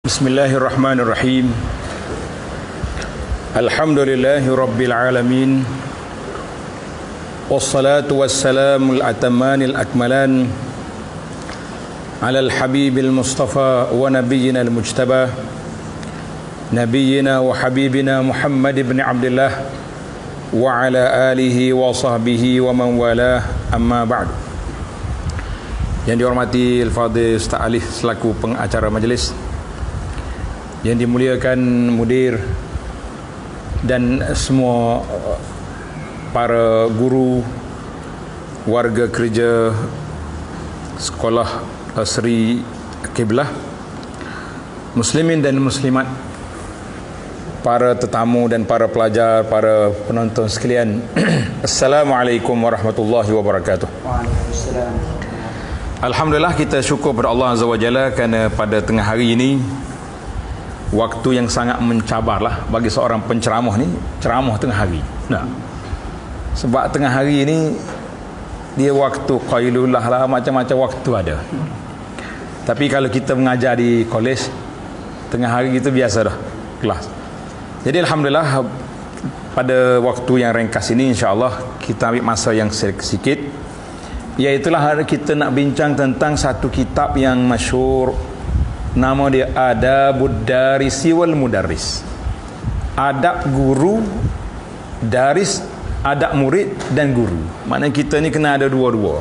Bismillahirrahmanirrahim. Alhamdulillahi rabbil alamin. Wassalatu wassalamul atamanil akmalan ala al-habibil mustafa wa nabiyyina al-mujtaba nabiyyina wa habibina Muhammad ibn Abdullah wa ala alihi wa sahbihi wa man walah, amma ba'd. Yang dihormati Al-Fadhil Ustaz Alif selaku pengacara majlis, yang dimuliakan mudir dan semua para guru, warga kerja sekolah Sri Qiblah, muslimin dan muslimat, para tetamu dan para pelajar, para penonton sekalian. Assalamualaikum warahmatullahi wabarakatuh. Waalaikumsalam. Alhamdulillah, kita syukur kepada Allah Azza wa Jalla kerana pada tengah hari ini, waktu yang sangat mencabarlah bagi seorang penceramah ni, ceramah tengah hari. Nah, sebab tengah hari ini dia waktu qailulah lah, macam-macam waktu ada. Tapi kalau kita mengajar di kolej, tengah hari kita biasa dah kelas. Jadi alhamdulillah, pada waktu yang ringkas ini insya-Allah kita ambil masa yang sedikit, iaitulah kita nak bincang tentang satu kitab yang masyhur. Nama dia Adabud Darisi wal Mudarris. Adab guru, daris, adab murid dan guru. Maknanya kita ni kena ada dua-dua.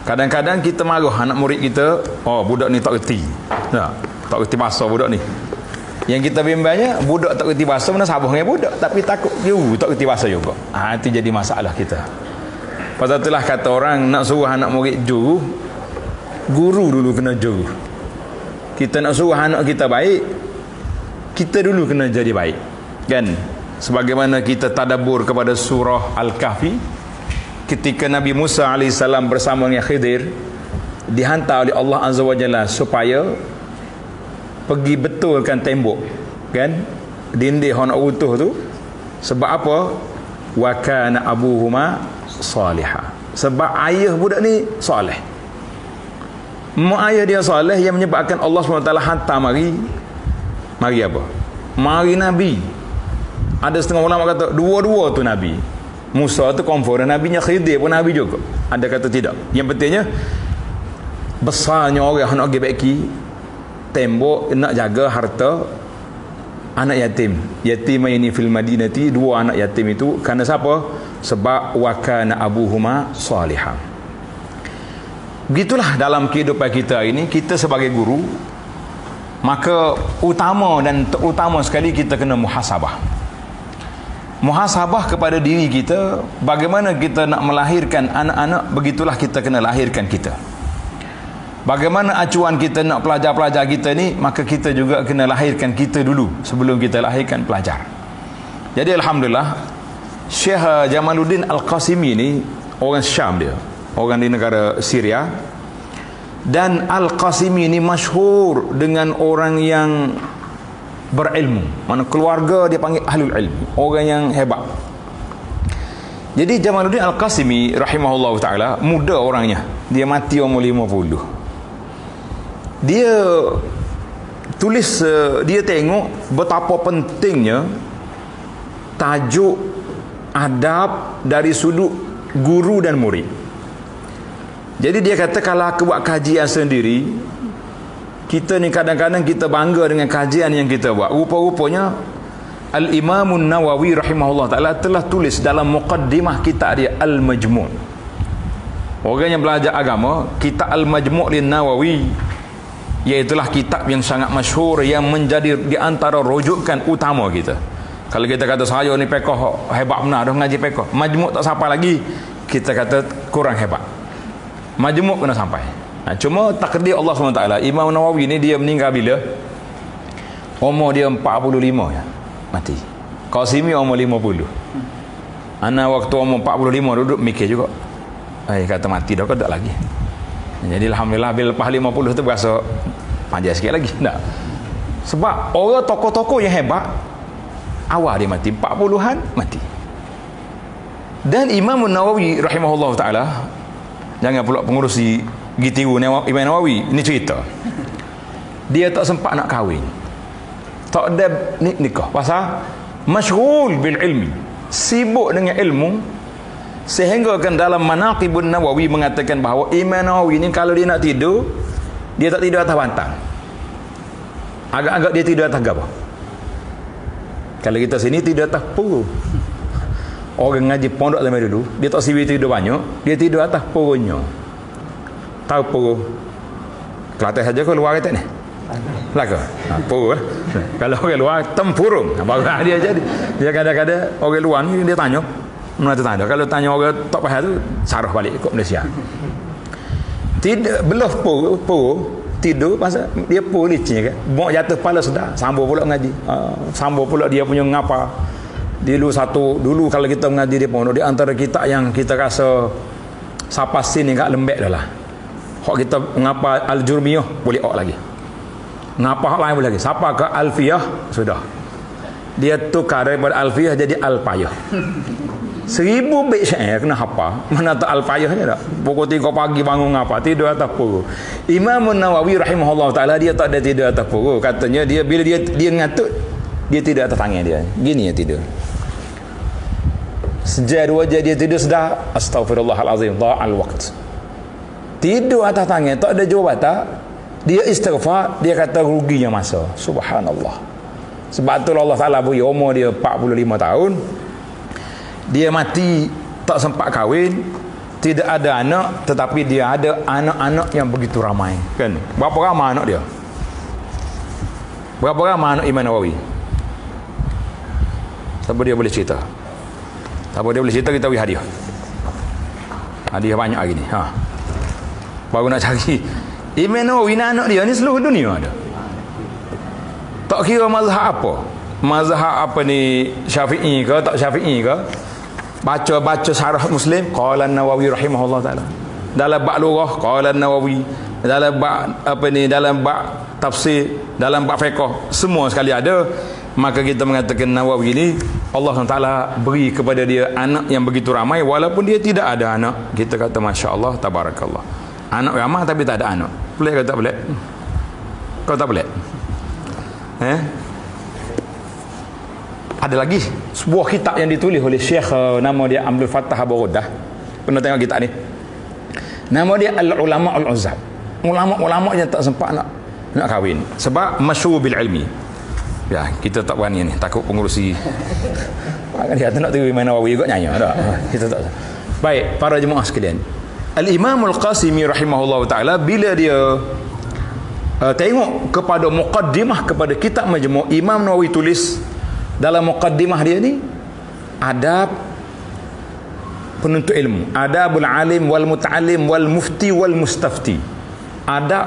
Kadang-kadang kita marah anak murid kita, oh budak ni tak reti. Nah, tak reti bahasa budak ni. Yang kita bimbangnya, budak tak reti bahasa, mana sabar dengan budak, tapi takut dia tak reti bahasa juga. Itu jadi masalah kita. Pasal itulah kata orang nak suruh anak murid juru, guru dulu kena juru. Kita nak suruh anak kita baik, kita dulu kena jadi baik, kan? Sebagaimana kita tadabbur kepada surah Al-Kahfi, ketika Nabi Musa AS bersama dengan Khidir dihantar oleh Allah Azza wa Jalla supaya pergi betulkan tembok, kan? Dinding nak utuh tu. Sebab apa? Wa kana abuhuma salihah. Sebab ayah budak ni soleh. Mak ayah dia soleh yang menyebabkan Allah SWT hantar mari apa? Mari Nabi. Ada setengah ulama kata dua-dua tu Nabi. Musa tu confirm, dan Nabinya Khidir pun Nabi juga. Ada kata tidak. Yang pentingnya besarnya orang nak pergi baiki tembok, nak jaga harta anak yatim. Yatim ini fil madinati, dua anak yatim itu kerana siapa? Sebab wa kana abuhuma salihah. Begitulah dalam kehidupan kita ini, kita sebagai guru, maka utama dan terutama sekali kita kena muhasabah. Muhasabah kepada diri kita, bagaimana kita nak melahirkan anak-anak, begitulah kita kena lahirkan kita. Bagaimana acuan kita nak pelajar-pelajar kita ni, maka kita juga kena lahirkan kita dulu sebelum kita lahirkan pelajar. Jadi alhamdulillah, Syekh Jamaluddin Al-Qasimi ni orang Syam, dia orang di negara Syria, dan Al-Qasimi ni masyhur dengan orang yang berilmu. Mana keluarga dia panggil ahlul ilmi, orang yang hebat. Jadi Jamaluddin Al-Qasimi rahimahullah taala muda orangnya, dia mati umur 50. Dia tulis, dia tengok betapa pentingnya tajuk adab dari sudut guru dan murid. Jadi dia kata, kalau aku buat kajian sendiri, kita ni kadang-kadang kita bangga dengan kajian yang kita buat. Rupa-rupanya Al-Imamun Nawawi rahimahullah ta'ala telah tulis dalam muqaddimah kitab dia Al-Majmu'. Orang yang belajar agama, kitab Al-Majmu' li Nawawi, iaitulah kitab yang sangat masyhur, yang menjadi di antara rujukan utama kita. Kalau kita kata saya ni pekoh hebat benar dah mengaji pekoh, Majmu' tak sampai lagi, kita kata kurang hebat. Majmu' kena sampai. Cuma takdir Allah SWT, Imam Nawawi ni dia meninggal bila? Umur dia 45 ya, mati. Qasimi umur 50. Anak waktu umur 45 duduk mikir juga, kata mati dah, kau tak lagi. Jadi alhamdulillah bila lepas 50 tu berasa panjang sikit lagi. Tak. Sebab orang tokoh-tokoh yang hebat awal dia mati, 40-an mati. Dan Imam Nawawi rahimahullah ta'ala, jangan pula pengurusi Gitiru Imam Nawawi, ini cerita. dia tak sempat nak kahwin, tak ada nikah, pasal masyghul bil ilmi, sibuk dengan ilmu, sehingga kan dalam Manaqibun Nawawi mengatakan bahawa Imam Nawawi ni kalau dia nak tidur, dia tak tidur atas bantal, agak-agak dia tidur atas apa? Kalau kita sini tidur atas puru. Orang ngaji pondok zaman dulu, dia tak sibuk tidur banyak, dia tidur atas purunya. Tahu puru Kelantan saja ke luar kita ni? Laka. Puru lah. Kalau orang luar tempurung, baru dia jadi. Dia kadang-kadang orang luar ni dia tanya, mana tu tanya. Kalau tanya orang tak faham tu, sarah balik ke Malaysia. Tidak belah puru tidur pasal dia puru licin kan. Bok jatuh kepala sudah, sambung pula ngaji. Sambung pula dia punya ngapa. Dulu kalau kita mengaji di pondok, di antara kita yang kita rasa sapasin ni kat lembek dah lah. Hak kita ngapa al-jurmiyah boleh ok lagi. Ngapa hak lain boleh lagi. Siapa ke alfiyah sudah. Dia tukar daripada alfiyah jadi al-payah. 1000 bait syair kena hafal. Mana tak al-payah ni tak. Pukul 3 pagi bangun ngapa tidur atas puru. Imam Nawawi rahimahullah taala dia tak ada tidur atas puru. Katanya dia bila dia ngantuk, dia tidur atas tangan dia. Gini ya tidur. Sejak 2 jam dia tidur sudah astaghfirullahalazim, dha'al waqt. Tidur atas tangan, tak ada jawatan. Dia istighfar, dia kata ruginya masa. Subhanallah. Sebab tu Allah Taala beri umur dia 45 tahun. Dia mati tak sempat kahwin, tidak ada anak, tetapi dia ada anak-anak yang begitu ramai. Kan? Berapa ramai anak dia? Berapa ramai anak Imam Nawawi? Siapa dia boleh cerita? Siapa dia boleh cerita, kita beri hadiah. Hadiah banyak hari ni. Baru nak cari Imam Nawawi anak dia ni seluruh dunia ada. Tak kira mazhab apa. Mazhab apa ni, Syafi'i ke tak Syafi'i ke. Baca syarah Muslim, qala An-Nawawi rahimahullah taala. Dalam bab lughah qala An-Nawawi, dalam bab apa ni, dalam bab tafsir, dalam bab fiqh, semua sekali ada. Maka kita mengatakan Nawawi ni Allah Taala beri kepada dia anak yang begitu ramai walaupun dia tidak ada anak. Kita kata masya-Allah tabarakallah. Anak ramai tapi tak ada anak. Boleh ke tak boleh? Kau tak boleh? Ada lagi sebuah kitab yang ditulis oleh Syekh, nama dia Abdul Fattah Abu-Ghuddah. Pernah tengok kitab ni? Nama dia Al-Ulama Al-Uzzab. Ulama-ulama yang tak sempat nak kahwin sebab masyhur bil ilmi. Ya, kita tak berani ni, takut pengurusi. Dia kata nak tiru Imam Nawawi juga nyanyi tak? Kita tak. Baik, para jemaah sekalian. Al-Imam Al-Qasimi rahimahullah ta'ala bila dia tengok kepada muqaddimah kepada kitab Majmu', Imam Nawawi tulis dalam muqaddimah dia ni adab penuntut ilmu, adabul alim wal muta'allim wal mufti wal mustafti. Adab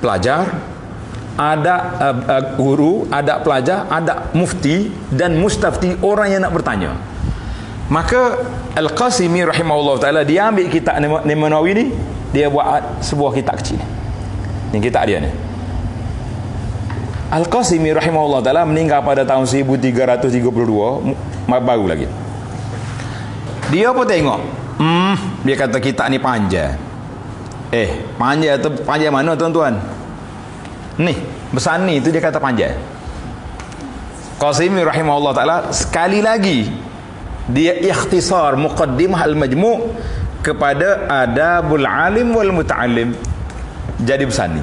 pelajar, ada guru, ada pelajar, ada mufti dan mustafti, orang yang nak bertanya. Maka Al-Qasimi rahimahullah ta'ala dia ambil kitab Imam Nawawi ni, dia buat sebuah kitab kecil ni kitab dia ni. Al-Qasimi rahimahullah ta'ala meninggal pada tahun 1332, baru lagi. Dia pun tengok, dia kata kitab ni panjang. Panjang tu panjang mana tuan-tuan? Ni besar ni tu dia kata panjang. Qasimi rahimahullah ta'ala sekali lagi dia ikhtisar muqaddimah al-majmu' kepada adabul alim wal muta'allim, jadi besar ni.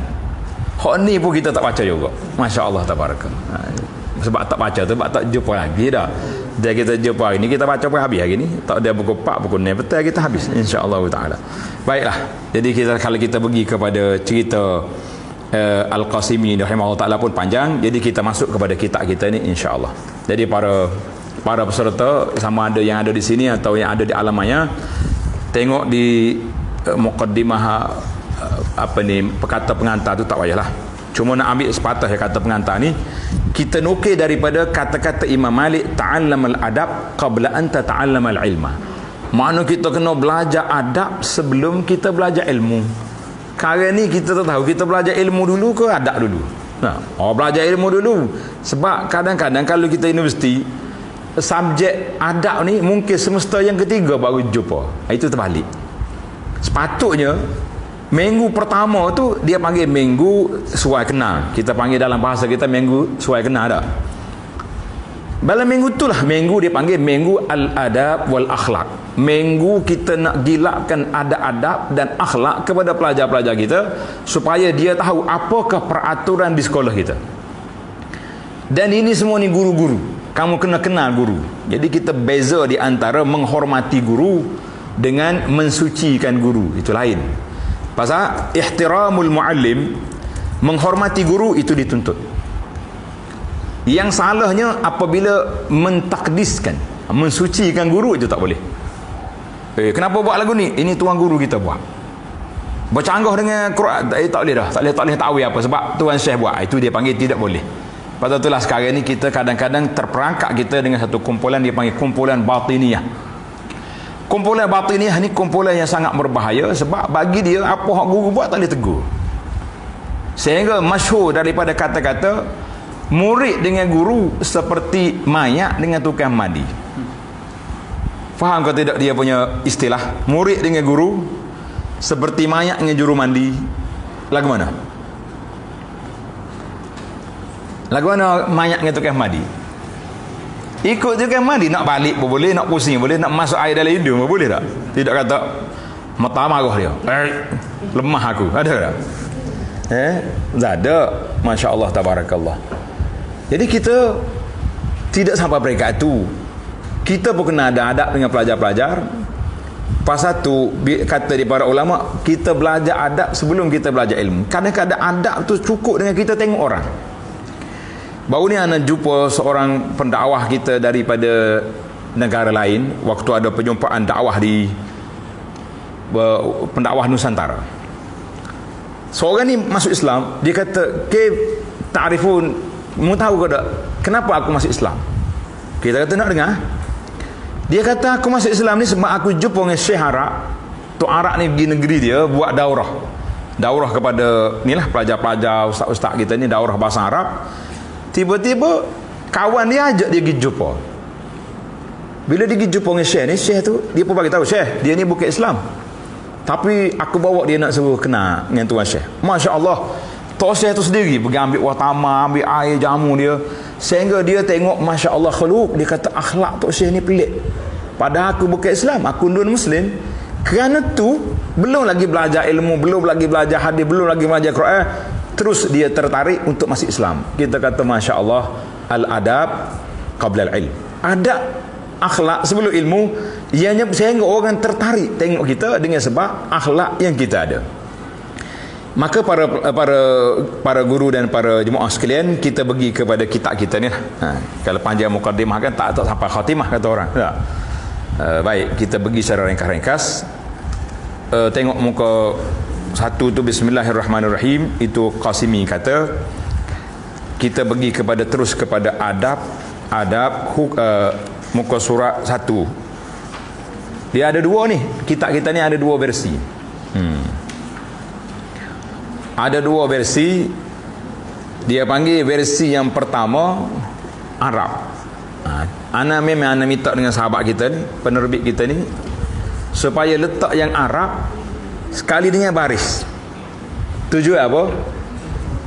Hak ni pun kita tak baca juga, masya-Allah tabaraka. Sebab tak baca tu, sebab tak jumpa lagi dah. Jadi kita jumpa hari ni, kita baca pun habis hari ni. Tak ada buku 4 buku 6 betul kita habis insya-Allah taala. Baiklah, jadi kalau kita pergi kepada cerita Al-Qasimi rahimahullah ta'ala pun panjang. Jadi kita masuk kepada kitab kita ni insya-Allah. Jadi para peserta, sama ada yang ada di sini atau yang ada di alam maya, tengok di muqaddimah apa ni, kata pengantar tu tak payahlah. Cuma nak ambil sepatah kata pengantar ni, kita nukil daripada kata-kata Imam Malik, ta'allamal adab qabla an tata'allamal ilma. Makna kita kena belajar adab sebelum kita belajar ilmu. Sekarang ni kita tak tahu kita belajar ilmu dulu ke adab dulu. Belajar ilmu dulu. Sebab kadang-kadang kalau kita universiti, subjek adab ni mungkin semester yang ketiga baru jumpa. Itu terbalik. Sepatutnya Minggu pertama tu dia panggil minggu suai kenal. Kita panggil dalam bahasa kita minggu suai kenal dah. Dalam minggu itulah minggu dia panggil minggu al-adab wal akhlak. Minggu kita nak gilakkan adab-adab dan akhlak kepada pelajar-pelajar kita supaya dia tahu apakah peraturan di sekolah kita. Dan ini semua ni guru-guru. Kamu kena kenal guru. Jadi kita beza di antara menghormati guru dengan mensucikan guru. Itu lain. Pasal ihtiramul muallim, menghormati guru itu dituntut. Yang salahnya apabila mentakdiskan, mensucikan guru itu tak boleh. Kenapa buat lagu ni? Ini tuan guru kita buat. Bercanggah dengan Quran, tak boleh dah. Tak boleh takwil apa sebab tuan syekh buat. Itu dia panggil tidak boleh. Pasal itulah sekarang ni kita kadang-kadang terperangkap kita dengan satu kumpulan dia panggil kumpulan batiniyah. Kumpulan batiniyah ni kumpulan yang sangat berbahaya sebab bagi dia apa hak guru buat tak boleh tegur. Sehingga masyhur daripada kata-kata murid dengan guru seperti mayat dengan tukang mandi. Faham ke tidak dia punya istilah? Murid dengan guru seperti mayat dengan juru mandi. Lagu mana? Lagu mana mayat dengan tukang mandi? Ikut je kan mandi, nak balik pun boleh, nak pusing boleh, nak masuk air dalam hidung pun boleh tak? Tidak kata mata marah dia. Lemah aku. Ada tak? Tak ada. Masya Allah, tabarakallah. Jadi kita tidak sampai peringkat itu. Kita pun kena ada adab dengan pelajar-pelajar. Pasal tu kata di para ulama, kita belajar adab sebelum kita belajar ilmu. Kadang-kadang adab tu cukup dengan kita tengok orang. Baru ni anda jumpa seorang pendakwah kita daripada negara lain waktu ada perjumpaan dakwah di pendakwah Nusantara. Seorang ni masuk Islam, dia kata, "Kaif ta'rifun, mu tahu ke tak kenapa aku masuk Islam?" Kita kata nak dengar. Dia kata aku masuk Islam ni sebab aku jumpa dengan Syekh Arab. Tok Arab ni pergi negeri dia buat daurah. Daurah kepada inilah pelajar-pelajar, ustaz-ustaz kita ni daurah bahasa Arab. Tiba-tiba kawan dia ajak dia pergi jumpa. Bila dia pergi jumpa dengan Syekh ni, Syekh tu dia pun bagi tahu, "Syekh, dia ni bukan Islam. Tapi aku bawa dia nak suruh kenal dengan tuan Syekh." Masya-Allah. Tok Syekh tu sendiri pergi ambil watama, ambil air jamu dia. Sehingga dia tengok masya-Allah khuluq, dia kata akhlak Tok Syekh ni pelik. Padahal aku bukan Islam, aku non-Muslim. Kerana tu belum lagi belajar ilmu, belum lagi belajar hadis, belum lagi belajar Quran. Terus dia tertarik untuk masuk Islam. Kita kata Masya Allah, al-adab qabla al-ilm. Adab akhlak sebelum ilmu, ianya sehingga orang tertarik tengok kita dengan sebab akhlak yang kita ada. Maka para guru dan para jemaah sekalian, kita pergi kepada kitab kita ni. Kalau panjang mukadimah kan tak sampai khatimah kata orang. Baik, kita pergi secara ringkas-ringkas. Tengok muka satu tu Bismillahirrahmanirrahim. Itu Qasimi kata kita pergi terus kepada adab muka surat 1. Dia ada dua ni. Kitab kita ni ada dua versi. Ada dua versi. Dia panggil versi yang pertama Arab. Ana minta dengan sahabat kita ni, penerbit kita ni, supaya letak yang Arab sekali dengan baris. Tujuan apa?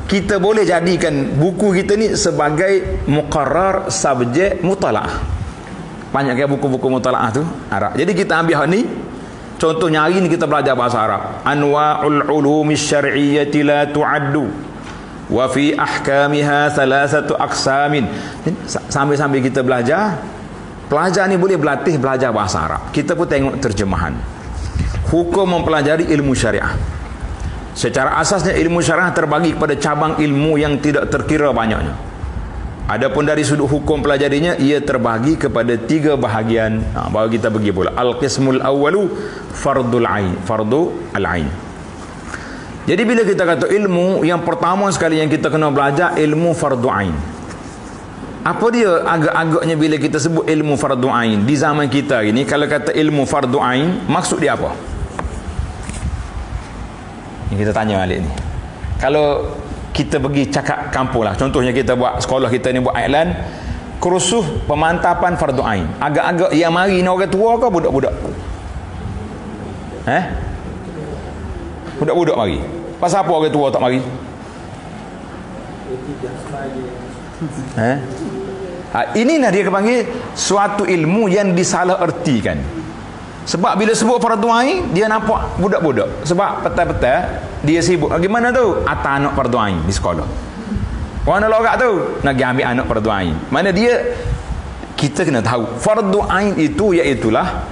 Kita boleh jadikan buku kita ni sebagai muqarrar subjek mutalaah. Banyak ke buku-buku mutalaah tu Arab. Jadi kita ambil hak ni. Contohnya hari ni kita belajar bahasa Arab. Anwa'ul ulumis syar'iyyati la tu'addu wa fi ahkamiha thalathatu aqsamin. Sambil-sambil kita belajar, pelajar ni boleh berlatih belajar bahasa Arab. Kita pun tengok terjemahan. Hukum mempelajari ilmu syariah. Secara asasnya ilmu syariah terbagi kepada cabang ilmu yang tidak terkira banyaknya. Adapun dari sudut hukum pelajarinya, ia terbagi kepada 3 bahagian. Baru kita pergi pula. Al-qismul awwalu fardul ain. Fardu al-ain. Jadi bila kita kata ilmu, yang pertama sekali yang kita kena belajar ilmu fardu ain. Apa dia agak-agaknya bila kita sebut ilmu fardu ain di zaman kita ini? Kalau kata ilmu fardu ain, maksud dia apa? Ini kita tanya balik ni. Kalau kita pergi cakap kampung lah, contohnya kita buat sekolah kita ni buat iklan kursus pemantapan fardu ain. Agak-agak yang mari ni orang tua ke budak-budak? Budak-budak mari. Pasal apa orang tua tak mari? Inilah dia panggil suatu ilmu yang disalah ertikan. Sebab bila sebut fardu ain, dia nampak budak-budak. Sebab petang-petang dia sibuk. Bagaimana tu? Atas anak fardu ain di sekolah. Orang nak lorak tu, nak pergi ambil anak fardu ain. Mana dia, kita kena tahu fardu ain itu iaitulah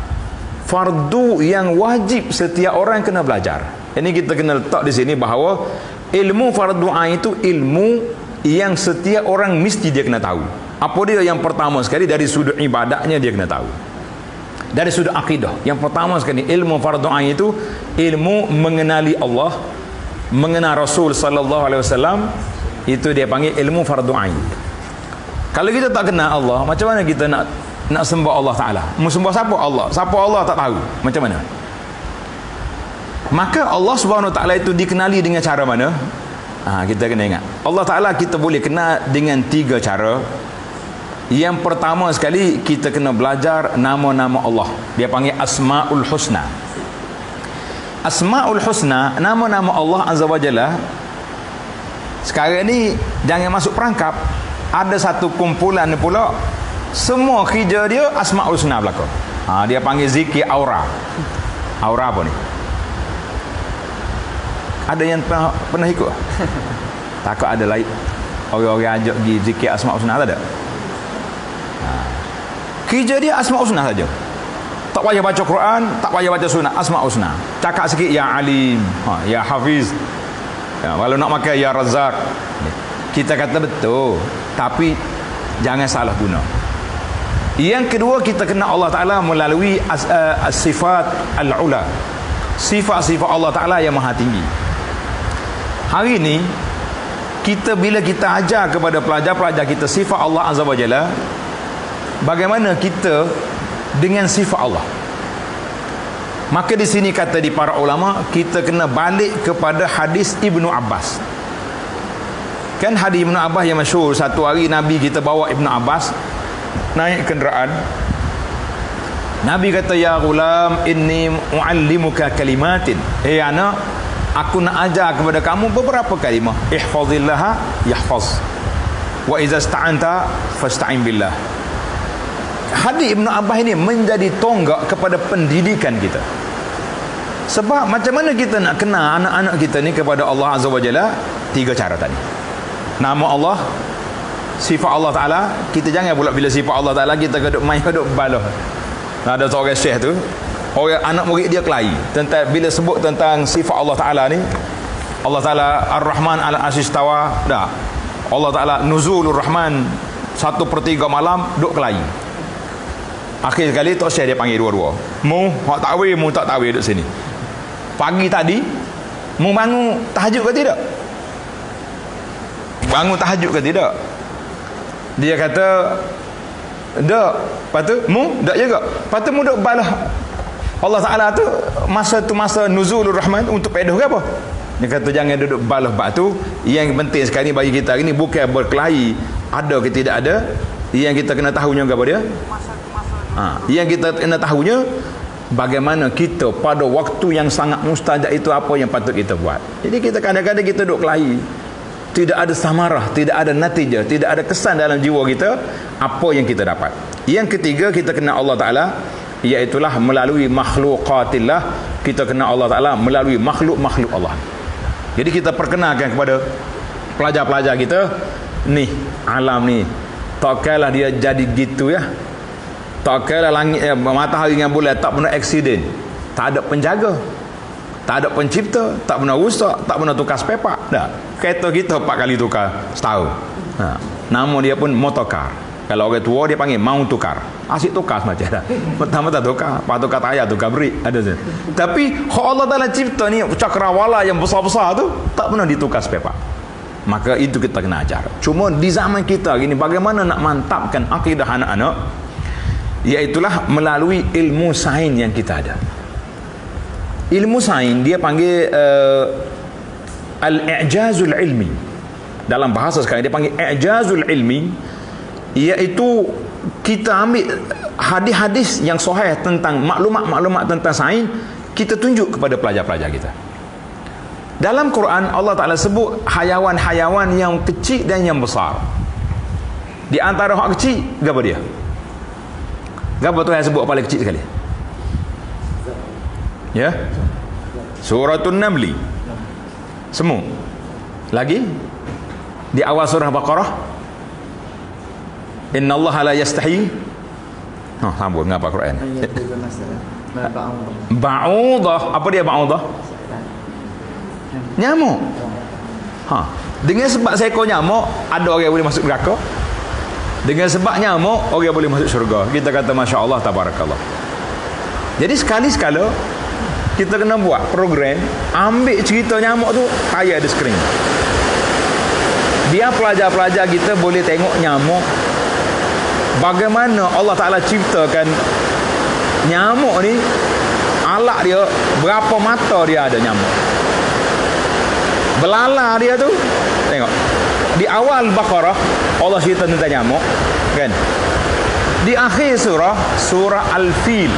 fardu yang wajib setiap orang kena belajar. Ini kita kena letak di sini bahawa ilmu fardu ain itu ilmu yang setiap orang mesti dia kena tahu. Apa dia? Yang pertama sekali dari sudut ibadatnya dia kena tahu. Dari sudut akidah, yang pertama sekali ilmu fardu ain itu ilmu mengenali Allah, mengenal Rasul sallallahu alaihi wasallam, itu dia panggil ilmu fardu ain. Kalau kita tak kenal Allah, macam mana kita nak sembah Allah Taala? Mau sembah siapa? Allah. Siapa Allah tak tahu. Macam mana? Maka Allah Subhanahu Wa Taala itu dikenali dengan cara mana? Kita kena ingat. Allah Taala kita boleh kenal dengan 3 cara. Yang pertama sekali kita kena belajar nama-nama Allah. Dia panggil Asmaul Husna. Asmaul Husna, nama-nama Allah Azza wa Jalla. Sekarang ni jangan masuk perangkap. Ada satu kumpulan ni pula, semua kerja dia Asmaul Husna belaka. Dia panggil zikir aura. Aura apa ni? Ada yang pernah ikut? Takut ada lain orang-orang ajak pergi zikir Asmaul Husna, tak ada? Kerja dia Asmaul Husna saja. Tak payah baca Quran, tak payah baca sunat, Asmaul Husna. Cakap sikit ya Alim, ya Hafiz. Kalau nak makan ya Razak. Kita kata betul, tapi jangan salah guna. Yang kedua, kita kenal Allah Ta'ala melalui sifat al-ula, sifat-sifat Allah Ta'ala yang maha tinggi. Hari ini bila kita ajar kepada pelajar-pelajar kita sifat Allah Azza wa Jalla, bagaimana kita dengan sifat Allah. Maka di sini kata di para ulama, kita kena balik kepada hadis Ibnu Abbas. Kan hadis Ibnu Abbas yang masyhur, satu hari Nabi kita bawa Ibnu Abbas naik kenderaan. Nabi kata, ya ghulam inni muallimuka kalimatin. Anak, aku nak ajar kepada kamu beberapa kalimah. Ihfazillah yahfaz. Wa iza sta'anta fasta'in billah. Hadis Ibnu Abbas ini menjadi tonggak kepada pendidikan kita. Sebab macam mana kita nak kenal anak-anak kita ni kepada Allah Azza wa Jalla? 3 cara tadi. Nama Allah, sifat Allah Ta'ala. Kita jangan pula bila sifat Allah Ta'ala kita duduk main, duduk balah. Ada seorang syekh tu, orang anak murid dia kelahi tentang bila sebut tentang sifat Allah Ta'ala ni. Allah Ta'ala Ar-Rahman al-Arsy istawa. Dah. Allah Ta'ala Nuzulur Rahman 1/3 malam duduk kelahi. Akhir sekali tok syekh dia panggil dua-dua. Mu hak takwil, mu tak takwil duduk sini. Pagi tadi mu bangun tahajud ke tidak? Bangun tahajud ke tidak? Dia kata tak. Lepas tu mu tak juga. Lepas tu mu duk balah Allah Ta'ala tu masa Nuzulur Rahman untuk pedoh ke apa? Dia kata jangan duduk balah bab tu. Yang penting sekarang ni bagi kita hari ni bukan berkelahi ada ke tidak ada. Yang kita kena tahunya apa dia? Yang kita kena tahunya bagaimana kita pada waktu yang sangat mustajab itu apa yang patut kita buat. Jadi kita kadang-kadang kita duduk kelahi, tidak ada samarah, tidak ada natijah, tidak ada kesan dalam jiwa kita apa yang kita dapat. Yang ketiga, kita kenal Allah Ta'ala, iaitulah melalui makhluqatillah. Kita kenal Allah Ta'ala melalui makhluk-makhluk Allah. Jadi kita perkenalkan kepada pelajar-pelajar kita, ni alam ni tak kala dia jadi gitu ya. Tak kala langit, matahari dengan bulan tak pernah aksiden, tak ada penjaga, tak ada pencipta, tak pernah rusak, tak pernah tukar spare part. Dah. Kereta kita 4 kali tukar setahun. Nama dia pun motorcar. Kalau orang tua dia panggil mau tukar. Asyik tukar semacam dah. Pertama tak tukar, lepas tukar tayar, tukar brake, ada je. Tapi Allah Ta'ala cipta ni cakrawala yang besar-besar tu tak pernah ditukar spare part. Maka itu kita kena ajar. Cuma di zaman kita gini, bagaimana nak mantapkan akidah anak-anak, iaitulah melalui ilmu sains yang kita ada. Ilmu sains dia panggil al-i'jazul ilmi. Dalam bahasa sekarang dia panggil i'jazul ilmi, iaitu kita ambil hadis-hadis yang sahih tentang maklumat-maklumat tentang sains, kita tunjuk kepada pelajar-pelajar kita. Dalam Quran Allah Ta'ala sebut hayawan-hayawan yang kecil dan yang besar. Di antara hak kecil, apa dia? Apa tu yang sebut paling kecil sekali? Ya? Suratul Namli. Semua. Lagi? Di awal surah Baqarah, Innallaha la yastahi. Sambung dengan apa Quran? Ba'udah. Apa dia ba'udah? Nyamuk. Dengan sebab seekor nyamuk, ada orang yang boleh masuk neraka. Dengan sebab nyamuk, orang boleh masuk syurga. Kita kata Masya Allah, Tabarakallah. Jadi sekali-sekala kita kena buat program, ambil cerita nyamuk tu, tayar di skrin. Biar pelajar-pelajar kita boleh tengok nyamuk, bagaimana Allah Ta'ala ciptakan nyamuk ni, alat dia, berapa mata dia ada nyamuk. Belala dia tu, tengok. Di awal Baqarah, Allah cerita tentang nyamuk, kan? Di akhir surah Al-Fil.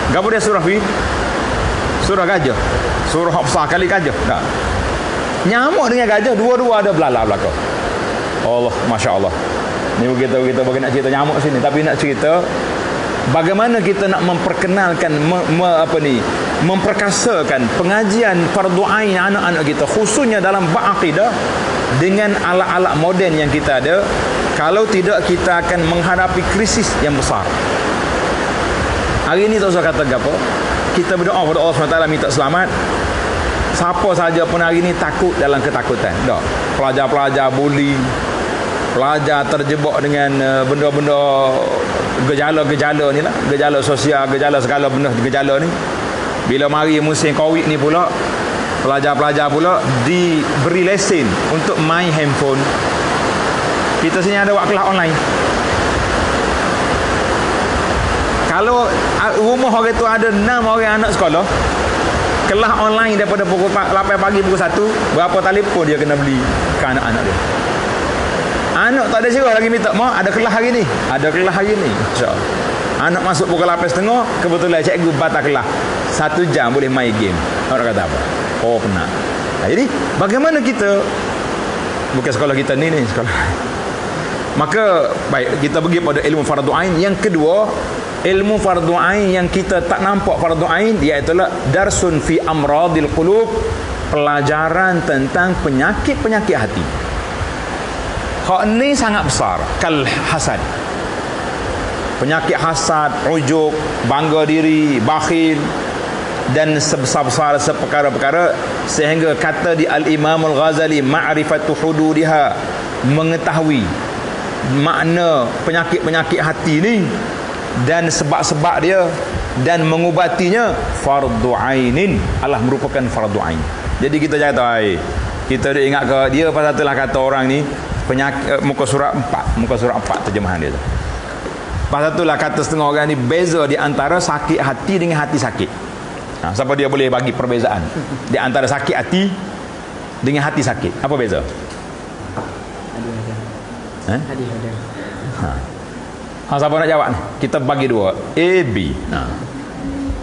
Apa dia surah Fil? Surah gajah. Surah besar kali gajah. Tak. Nyamuk dengan gajah, dua-dua ada belala belakang. Allah, Masya Allah. Ni kita bagi nak cerita nyamuk sini, tapi nak cerita bagaimana kita nak memperkenalkan memperkasakan pengajian fardu ain anak-anak kita, khususnya dalam bab akidah, dengan alat-alat moden yang kita ada. Kalau tidak, kita akan menghadapi krisis yang besar. Hari ini tak usah kata apa, kita berdoa kepada Allah SWT minta selamat. Siapa saja pun hari ini takut dalam ketakutan. Tak. Pelajar-pelajar bully, pelajar terjebak dengan benda-benda gejala-gejala ni lah, gejala sosial, gejala segala benda gejala ni. Bila mari musim Covid ni pula, pelajar-pelajar pula diberi lesen untuk main handphone. Kita sini ada buat kelas online. Kalau rumah orang tu ada 6 orang anak sekolah, kelas online daripada pukul 8 pagi pukul 1, berapa telefon dia kena beli ke anak-anak dia. Anak tak ada syurah lagi minta, mak ada kelas hari ni, ada kelas hari ni, insyaAllah. Anak masuk pukul 8.30, kebetulan cikgu batal kelas 1 jam boleh main game. Orang kata apa? Oh, penat. Jadi bagaimana kita, bukan sekolah kita ni sekolah. Maka baik, kita pergi pada ilmu fardu ain. Yang kedua, ilmu fardu ain yang kita tak nampak fardu ain, iaitu darsun fi amradil qulub, pelajaran tentang penyakit-penyakit hati. Hak ni sangat besar. Kal hasad, penyakit hasad, ujub, bangga diri, bakhil, dan sebesar-besar seperkara-perkara, sehingga kata di Al-Imam Al-Ghazali, ma'rifatu hududiha, mengetahui makna penyakit-penyakit hati ni dan sebab-sebab dia dan mengubatinya, fardu ainin, adalah merupakan fardu ain. Jadi kita jangan tahu, kita dah ingat ke dia pasal itulah kata orang ni penyakit, muka surat 4 terjemahan dia tu. Pasal itulah kata setengah orang ni beza di antara sakit hati dengan hati sakit. Siapa dia boleh bagi perbezaan di antara sakit hati dengan hati sakit? Apa beza? Siapa nak jawab ni? Kita bagi dua, A, B.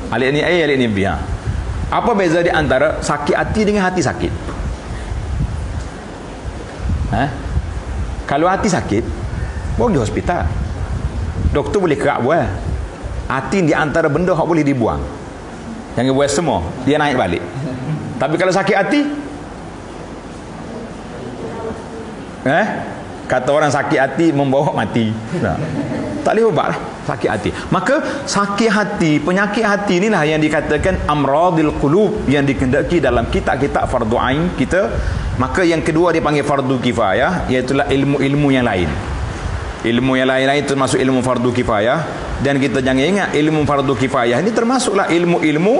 Alik ni A, alik ni B. Apa beza di antara sakit hati dengan hati sakit? Kalau hati sakit, bawa pergi hospital. Doktor boleh kerak buah. Hati di antara benda yang boleh dibuang. Jangan buat semua, dia naik balik. Tapi kalau sakit hati, kata orang sakit hati membawa mati. Tak boleh ubat lah sakit hati. Maka sakit hati, penyakit hati inilah yang dikatakan amradil qulub, yang dikendaki dalam kitab-kitab fardu ain kita. Maka yang kedua dipanggil fardu kifayah, iaitu ilmu-ilmu yang lain. Ilmu yang lain-lain termasuk ilmu fardu kifayah. Dan kita jangan ingat ilmu fardu kifayah ini termasuklah ilmu-ilmu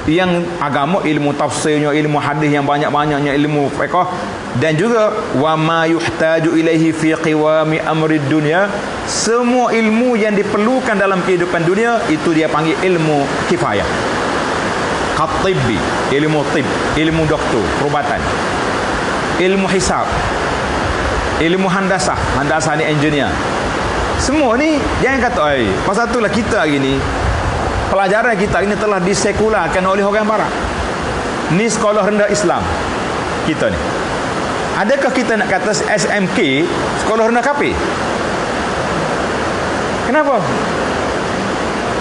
yang agama, ilmu tafsirnya, ilmu hadis yang banyak-banyaknya, ilmu fiqh, dan juga wa ma yuhtaju ilaihi fi qiwami amri dunya. Semua ilmu yang diperlukan dalam kehidupan dunia itu dia panggil ilmu kifayah. Qatibbi, ilmu tib, ilmu doktor, perubatan, ilmu hisab, ilmu handasah ni engineer. Semua ni jangan kata pasal itulah kita hari ni, pelajaran kita ini telah disekularkan oleh orang barat. Ni sekolah rendah Islam kita ni. Adakah kita nak kata SMK sekolah rendah kafir? Kenapa?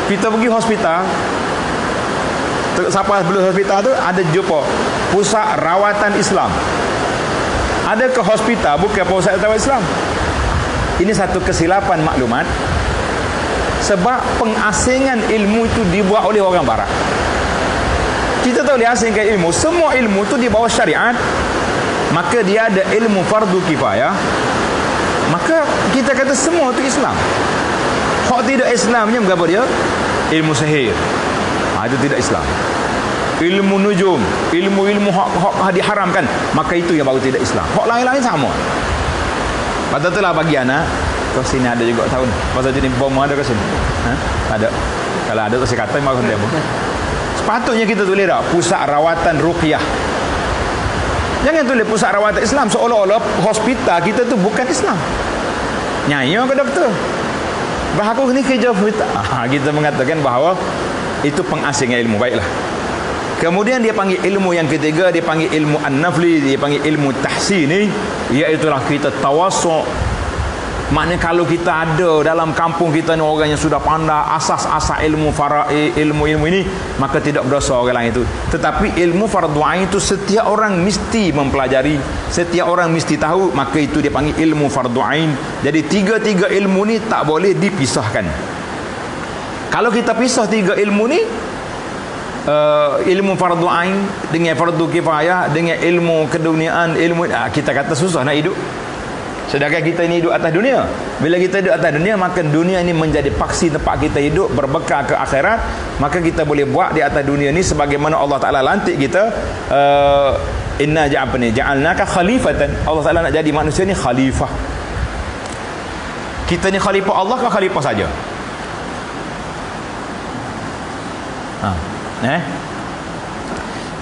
Kita pergi hospital, siapa belum hospital tu ada jumpa pusat rawatan Islam. Adakah hospital bukan pusat rawatan Islam? Ini satu kesilapan maklumat. Sebab pengasingan ilmu itu dibuat oleh orang barat. Kita tak boleh asingkan ilmu. Semua ilmu itu di bawah syariat. Maka dia ada ilmu fardu kifayah. Maka kita kata semua itu Islam. Hak tidak Islamnya berapa dia? Ilmu sihir. Itu tidak Islam. Ilmu nujum, ilmu-ilmu hak diharamkan, maka itu yang baru tidak Islam. Hak lain-lain sama. Pasal itulah bagi anak, kau sini ada juga tahun. Pasal jenis bom ada ke sini? Ada. Kalau ada tu saya kata mahu dia pun. Sepatutnya kita tulis dah pusat rawatan ruqyah. Jangan tulis pusat rawatan Islam seolah-olah hospital kita tu bukan Islam. Nyai ke doktor? Bahaku ni kerja hospital. Kita mengatakan bahawa itu pengasingan ilmu. Baiklah. Kemudian dia panggil ilmu yang ketiga, dia panggil ilmu an-nafli, dia panggil ilmu tahsini, iaitulah kita tawassu'. Maknanya kalau kita ada dalam kampung kita ni orang yang sudah pandai asas-asas ilmu faraid, ilmu-ilmu ini, maka tidak berdosa orang lain itu. Tetapi ilmu fardu ain itu setiap orang mesti mempelajari, setiap orang mesti tahu, maka itu dia panggil ilmu fardu ain. Jadi tiga-tiga ilmu ni tak boleh dipisahkan. Kalau kita pisah tiga ilmu ni, ilmu fardu ain dengan fardu kifayah dengan ilmu keduniaan, ilmu kita kata susah nak hidup. Sedangkan kita ini hidup atas dunia. Bila kita hidup atas dunia, maka dunia ini menjadi paksi tempat kita hidup, berbekal ke akhirat. Maka kita boleh buat di atas dunia ini sebagaimana Allah Ta'ala lantik kita. Inna ja'alnaka khalifatan. Allah Ta'ala nak jadi manusia ni khalifah. Kita ni khalifah Allah ke khalifah saja?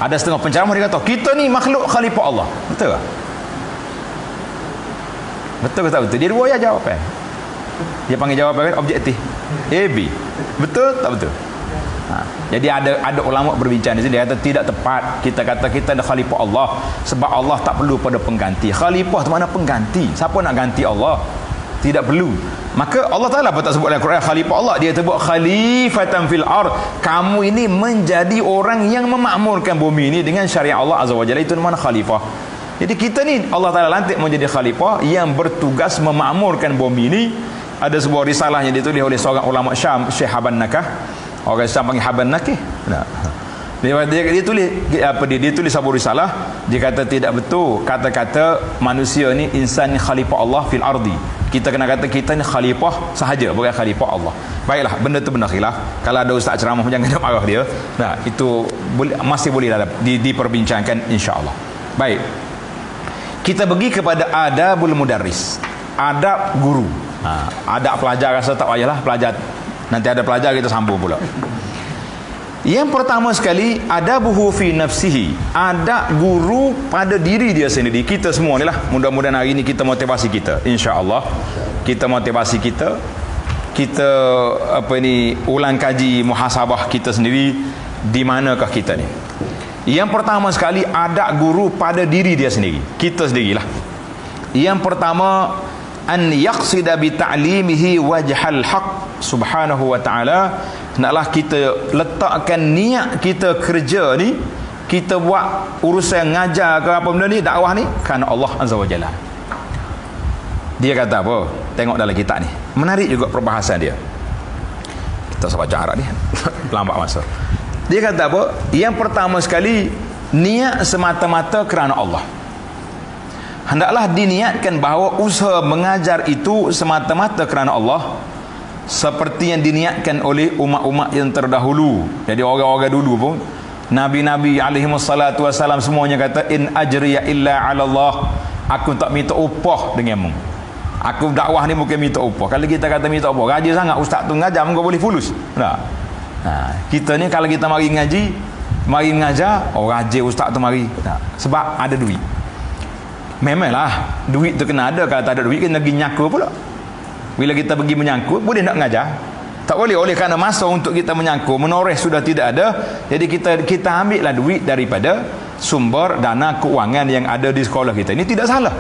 Ada setengah penceramah dia kata kita ni makhluk khalifah Allah. Betul tak? Betul ke tak betul? Dia dua ya jawapan. Dia panggil jawapan objektif. A, B. Betul tak betul? Jadi ada ulama berbincang di sini. Dia kata tidak tepat kita kata kita ada khalifah Allah, sebab Allah tak perlu pada pengganti. Khalifah tu mana pengganti? Siapa nak ganti Allah? Tidak perlu. Maka Allah Ta'ala apa tak sebut dalam Quran khalifah Allah? Dia sebut khalifatan fil ard. Kamu ini menjadi orang yang memakmurkan bumi ini dengan syariat Allah Azza wa Jalla. Itu mana khalifah. Jadi kita ni Allah Ta'ala lantik menjadi khalifah yang bertugas memakmurkan bumi ini. Ada sebuah risalah yang ditulis oleh seorang ulama Syam, Syekh Haban Nakah. Orang Syam panggil Haban Nakih. Dia tulis sebuah risalah. Dia kata tidak betul kata-kata manusia ni insan ni khalifah Allah fil ardi. Kita kena kata kita ni khalifah sahaja, bukan khalifah Allah. Baiklah, benda tu benar khilaf. Kalau ada ustaz ceramah jangan nak marah dia. Itu masih boleh diperbincangkan insya-Allah. Baik. Kita pergi kepada adabul mudarris. Adab guru. Adab pelajar rasa tak payahlah pelajar. Nanti ada pelajar kita sambung pula. Yang pertama sekali, adabuhu fi nafsihi. Adab guru pada diri dia sendiri. Kita semua ni lah. Mudah-mudahan hari ini kita motivasi kita. InsyaAllah. Kita motivasi kita. Kita ulang kaji muhasabah kita sendiri. Di manakah kita ni? Yang pertama sekali, adab guru pada diri dia sendiri. Kita sendirilah. Yang pertama, an yaqsida bi ta'limihi wajhal haq subhanahu wa ta'ala. Naklah kita letakkan niat kita kerja ni, kita buat urusan ngajar ke apa benda ni, dakwah ni, kerana Allah Azza wa Jalla. Dia kata apa? Tengok dalam kitab ni. Menarik juga perbahasan dia. Kita sabar baca Arab ni. Lambat masa. Dia kata apa? Yang pertama sekali, niat semata-mata kerana Allah. Hendaklah diniatkan bahawa usaha mengajar itu semata-mata kerana Allah, seperti yang diniatkan oleh umat-umat yang terdahulu. Jadi orang-orang dulu pun, Nabi-Nabi alaihimussalatu wassalam semuanya kata, in ajriya illa ala Allah. Aku tak minta upah denganmu. Aku dakwah ni bukan minta upah. Kalau kita kata minta upah, gaji sangat ustaz tu ngajar, muka boleh fulus. Kita ni kalau kita mari ngaji, mari mengajar, rajin ustaz tu mari. Sebab ada duit. Memanglah duit tu kena ada. Kalau tak ada duit kena pergi nyangkut pula. Bila kita pergi menyangkut, boleh nak mengajar. Tak boleh, oleh kerana masa untuk kita menyangkul menoreh sudah tidak ada, jadi kita ambillah duit daripada sumber dana keuangan yang ada di sekolah kita. Ini tidak salah,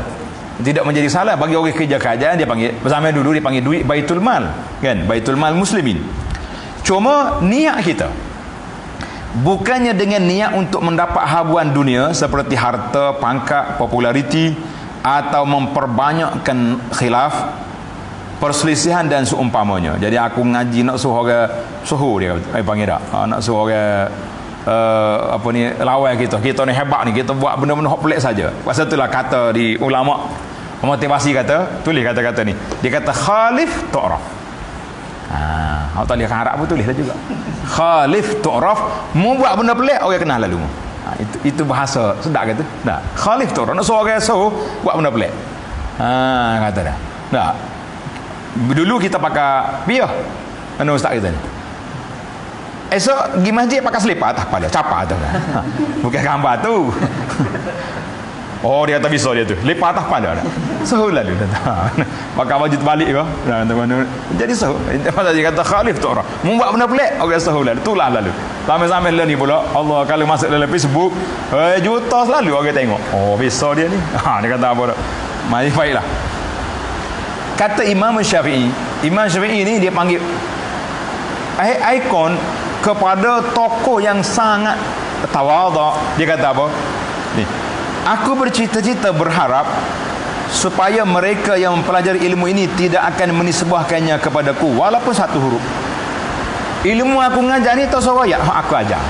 tidak menjadi salah. Bagi orang kerja kerajaan dia panggil, bersama dulu dia panggil duit baitul mal, kan, baitul mal muslimin. Cuma niat kita bukannya dengan niat untuk mendapat habuan dunia seperti harta, pangkat, populariti, atau memperbanyakkan khilaf, perselisihan dan seumpamanya. Jadi aku ngaji nak suruh orang suhu dia panggil tak, nak suruh orang apa ni, lawan kita ni hebat ni, kita buat benda-benda hok pelik saja. Pasal itulah kata di ulama motivasi kata, tulis kata-kata ni, dia kata khalif tu'raf. Awak tak lihat Arab pun tulis dah juga. Khalif tu'raf, mu buat benda pelik orang kenal lalu. Itu bahasa sedap kata. Dah. Khalif tu'raf, nak suruh orang suruh buat benda pelik. Kata dah. Dah. Dulu kita pakai piah. Mana ustaz kita ni? Esok pergi masjid pakai selipar atas kepala, capa tu. Bukan gambar tu. Oh, dia kata bisa dia tu. Lipat atas kepala dah. Suhu lalu dah. Pakai baju terbalik ke? Jadi suhu. Masa dia kata khalif tu orang. Membuat benda pelik, orang suhu lalu. Itulah lalu. Sampai-sampai lah ni pula, Allah kalau masuk dalam Facebook, juta selalu orang tengok. Oh, bisa dia ni. Dia kata apa dah. Mari baiklah. Kata Imam Syafi'i ni dia panggil ikon kepada tokoh yang sangat tawadhu. Dia kata apa? Ni. Aku bercita-cita berharap supaya mereka yang mempelajari ilmu ini tidak akan menisbahkannya kepadaku walaupun satu huruf. Ilmu aku ngajar ni tak soraya aku ajar.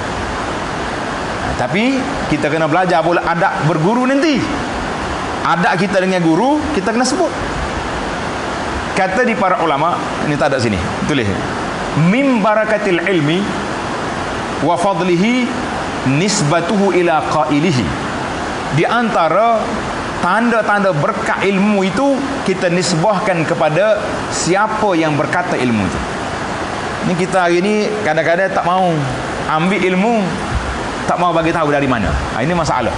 Tapi kita kena belajar pula adab berguru nanti. Adab kita dengan guru kita kena sebut. Kata di para ulama, ini tak ada sini, tulis. Mim barakatil ilmi wa fadlihi nisbatuhu ila qailihi. Di antara tanda-tanda berkat ilmu itu kita nisbahkan kepada siapa yang berkata ilmu itu. Ini kita hari ini kadang-kadang tak mau ambil ilmu, tak mau bagi tahu dari mana. Ini masalah.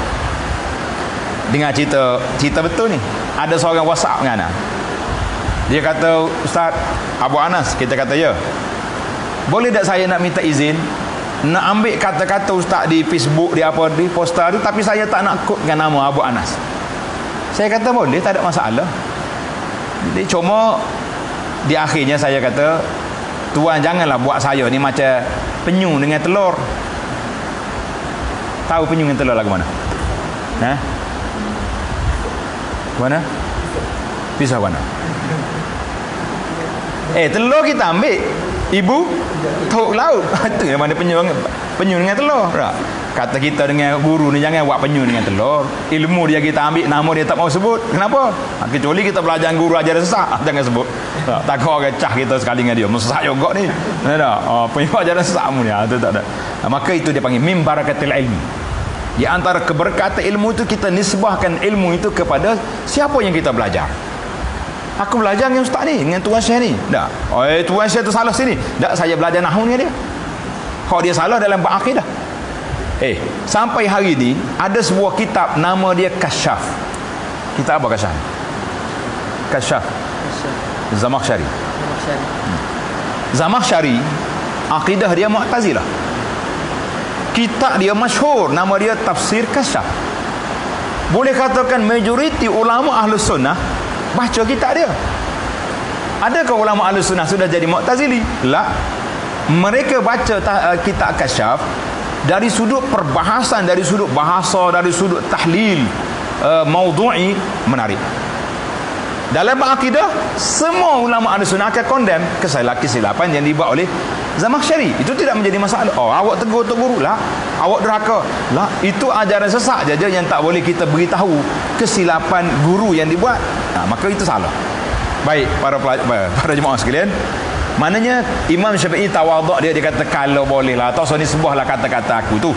Dengar cerita betul ni. Ada seorang WhatsApp dengan anak. Dia kata, Ustaz Abu Anas, kita kata ya, boleh tak saya nak minta izin nak ambil kata-kata Ustaz di Facebook, di apa, di poster tu, tapi saya tak nak kod dengan nama Abu Anas. Saya kata boleh, tak ada masalah. Jadi cuma di akhirnya saya kata, tuan janganlah buat saya ni macam penyu dengan telur. Tahu penyu dengan telur lagu mana? Mana? Pisau mana? Telur kita ambil, ibu tok laut. Itu yang mana penyu dengan telur. Kata kita dengan guru ni, jangan buat penyu dengan telur. Ilmu dia kita ambil, nama dia tak mau sebut. Kenapa? Kecuali kita belajar guru ajar sesak, jangan sebut. Takut orang cah kita sekali dengan dia, sesak juga ni. Penyu ajar sesak mu ni, itu tak ada. Maka itu dia panggil mim barakatil ilmi. Di antara keberkatan ilmu itu kita nisbahkan ilmu itu kepada siapa yang kita belajar. Aku belajar dengan ustaz ni, dengan tuan syekh ni. Tak. Tuan syekh tu salah sini. Tak, saya belajar nahwu dengan dia. Kalau dia salah dalam berakidah. Sampai hari ni ada sebuah kitab nama dia Kasyaf. Kitab apa Kasyaf? Kasyaf. Zamakhsyari. Zamakhsyari akidah dia Mu'tazilah. Kitab dia masyhur, nama dia Tafsir Kasyaf. Boleh katakan majoriti ulama Ahlus Sunnah baca kitab dia. Adakah ulama Ahlus Sunnah sudah jadi Mu'tazili? La. Mereka baca kitab Kasyaf dari sudut perbahasan, dari sudut bahasa, dari sudut tahlil maudhu'i, menarik. Dalam akidah, semua ulama Ahlus Sunnah akan condemn kesilapan yang dibuat oleh Zamakhsyari. Itu tidak menjadi masalah. Awak tegur tok guru lah, awak derhaka lah, itu ajaran sesak saja yang tak boleh kita beritahu kesilapan guru yang dibuat. Maka itu salah. Baik para jemaah sekalian, maknanya Imam Syafi'i tawaduk dia kata kalau boleh lah, atau ni sebuahlah kata-kata aku tu.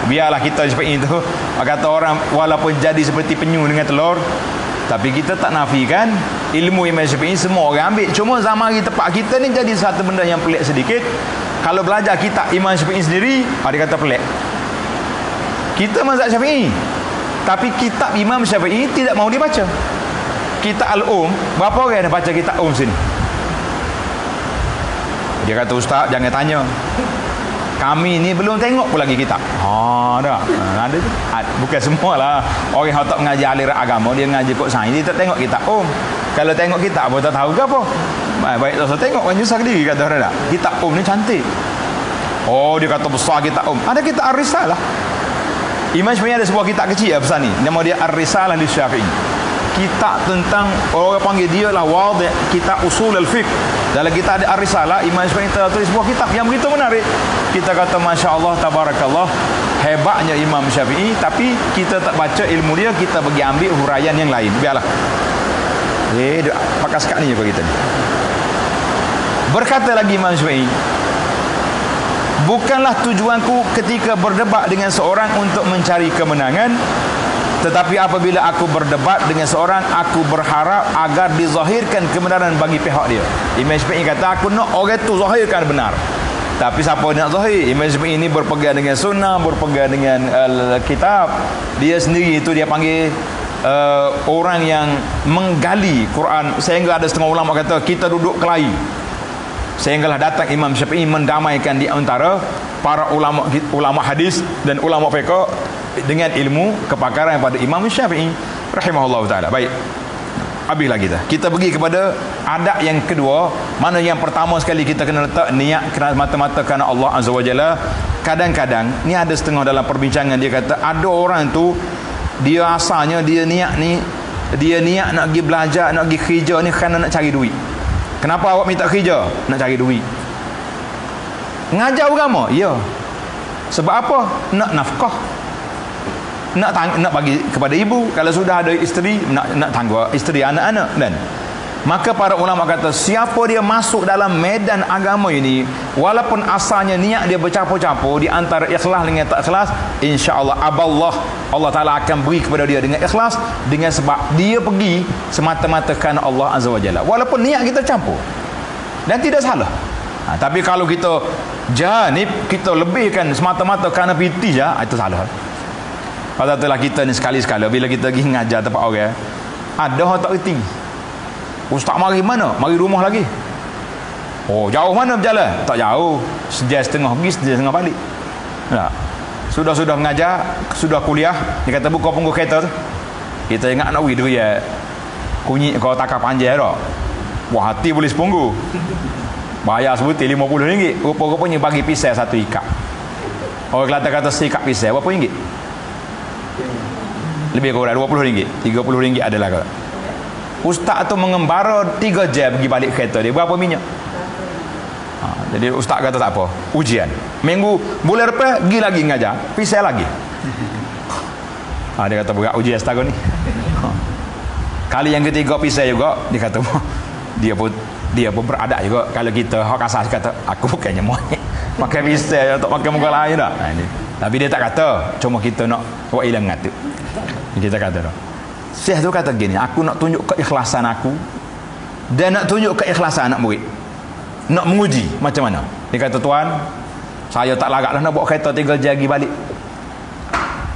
Biarlah kita Syafi'i tu kata orang walaupun jadi seperti penyu dengan telur, tapi kita tak nafikan ilmu Imam Syafi'i semua orang ambil. Cuma zaman kita, tempat kita ni jadi satu benda yang pelik sedikit. Kalau belajar kitab Imam Syafi'i sendiri, dia kata pelik. Kita mazhab Syafi'i, tapi kitab Imam Syafi'i tidak mau dibaca. Kitab Al-Um, berapa orang yang baca kitab Al-Um sini? Dia kata, ustaz jangan tanya, kami ni belum tengok pun lagi kitab. Dah. Ada tu. Bukan semualah orang yang tak mengaji aliran agama, dia mengaji kod sains, dia tak tengok kitab. Kalau tengok kitab apa tak tahu ke apa? Baik tak usah tengok, kan nyusah diri kata orang tak. Kitab ni cantik. Dia kata besar kitab Ada kitab Ar-Risalah. Imam Syafi'i ada sebuah kitab kecil besar ni. Nama dia Ar-Risalah li Syafi'i. Kitab tentang, orang panggil dia lah wadih, kitab usul al-fiqh. Dalam kitab ada Ar-Risalah, Imam Syafi'i telah tulis sebuah kitab yang begitu menarik. Kita kata Masya Allah, Tabarakallah, hebatnya Imam Syafi'i. Tapi kita tak baca ilmu dia, kita pergi ambil huraian yang lain. Biarlah. Pakai sekat ni je kita ni. Berkata lagi Imam Syafi'i, bukanlah tujuanku ketika berdebat dengan seorang untuk mencari kemenangan, tetapi apabila aku berdebat dengan seorang, aku berharap agar dizahirkan kebenaran bagi pihak dia. Imam Syafi'i kata, aku nak orang tu zahirkan benar. Tapi siapa nak zahir? Imam Syafi'i ini berpegang dengan sunnah, berpegang dengan kitab. Dia sendiri itu dia panggil orang yang menggali Quran. Sehingga ada setengah ulama kata, kita duduk kelahi. Sehinggalah datang Imam Syafi'i mendamaikan di antara para ulama hadis dan ulama fiqh dengan ilmu kepakaran pada Imam Syafi'i rahimahullah taala. Baik. Habislah kita pergi kepada adab yang kedua. Mana yang pertama sekali kita kena letak niat kerana mata-mata kerana Allah Azza wa Jalla. Kadang-kadang ni ada setengah dalam perbincangan, dia kata ada orang tu dia asalnya dia niat nak pergi belajar, nak pergi kerja ni kerana nak cari duit. Kenapa awak minta kerja? Nak cari duit. Ngajar agama? Ya. Sebab apa? Nak nafkah. Nak bagi kepada ibu. Kalau sudah ada isteri, nak tangguh isteri, anak-anak. Dan maka para ulama kata, siapa dia masuk dalam medan agama ini, walaupun asalnya niat dia bercampur-campur di antara ikhlas dengan tak ikhlas, insya-Allah Allah Taala akan beri kepada dia dengan ikhlas, dengan sebab dia pergi semata-mata kerana Allah Azza wa Jalla. Walaupun niat kita campur. Dan tidak salah. Tapi kalau kita janib, kita lebihkan semata-mata kerana piti je, itu salah. Pasal itulah kita ni sekali-sekala bila kita pergi ngajar tempat orang, ada orang tak reti. Ustaz mari mana? Mari rumah lagi. Jauh mana berjalan? Tak jauh. Sejam setengah pergi, sejam setengah balik. Tak. Sudah mengajar, sudah kuliah, dia kata buka punggung kereta tu. Kita ingat nak pergi tu ya. Kunyi kau takar panjang dah. Wah, hati boleh sepunggu. Bayar sebutir RM50. Rupa-rupanya bagi pisau satu ikat. Orang Kelantan kata seikat pisau berapa ringgit? Lebih kurang RM20. RM30 adalah kau. Ustaz tu mengembara 3 jam pergi balik kereta dia. Berapa minyak? Jadi ustaz kata tak apa, ujian. Bulan depan pergi lagi ngajar, pisau lagi. Dia kata berat ujian setahun ni. Kali yang ketiga pisau juga, dia kata dia pun beradab juga. Kalau kita hak kasar kata, aku bukannya monyet pakai pisau untuk pakai muka lain dah. Tapi dia tak kata, cuma kita nak buat hilang ngatu. Kita kata dah. Syekh tu kata gini, aku nak tunjuk keikhlasan aku dan nak tunjuk keikhlasan anak murid. Nak menguji macam mana. Dia kata, tuan, saya tak larat dah nak bawa kereta 3 jam pergi balik.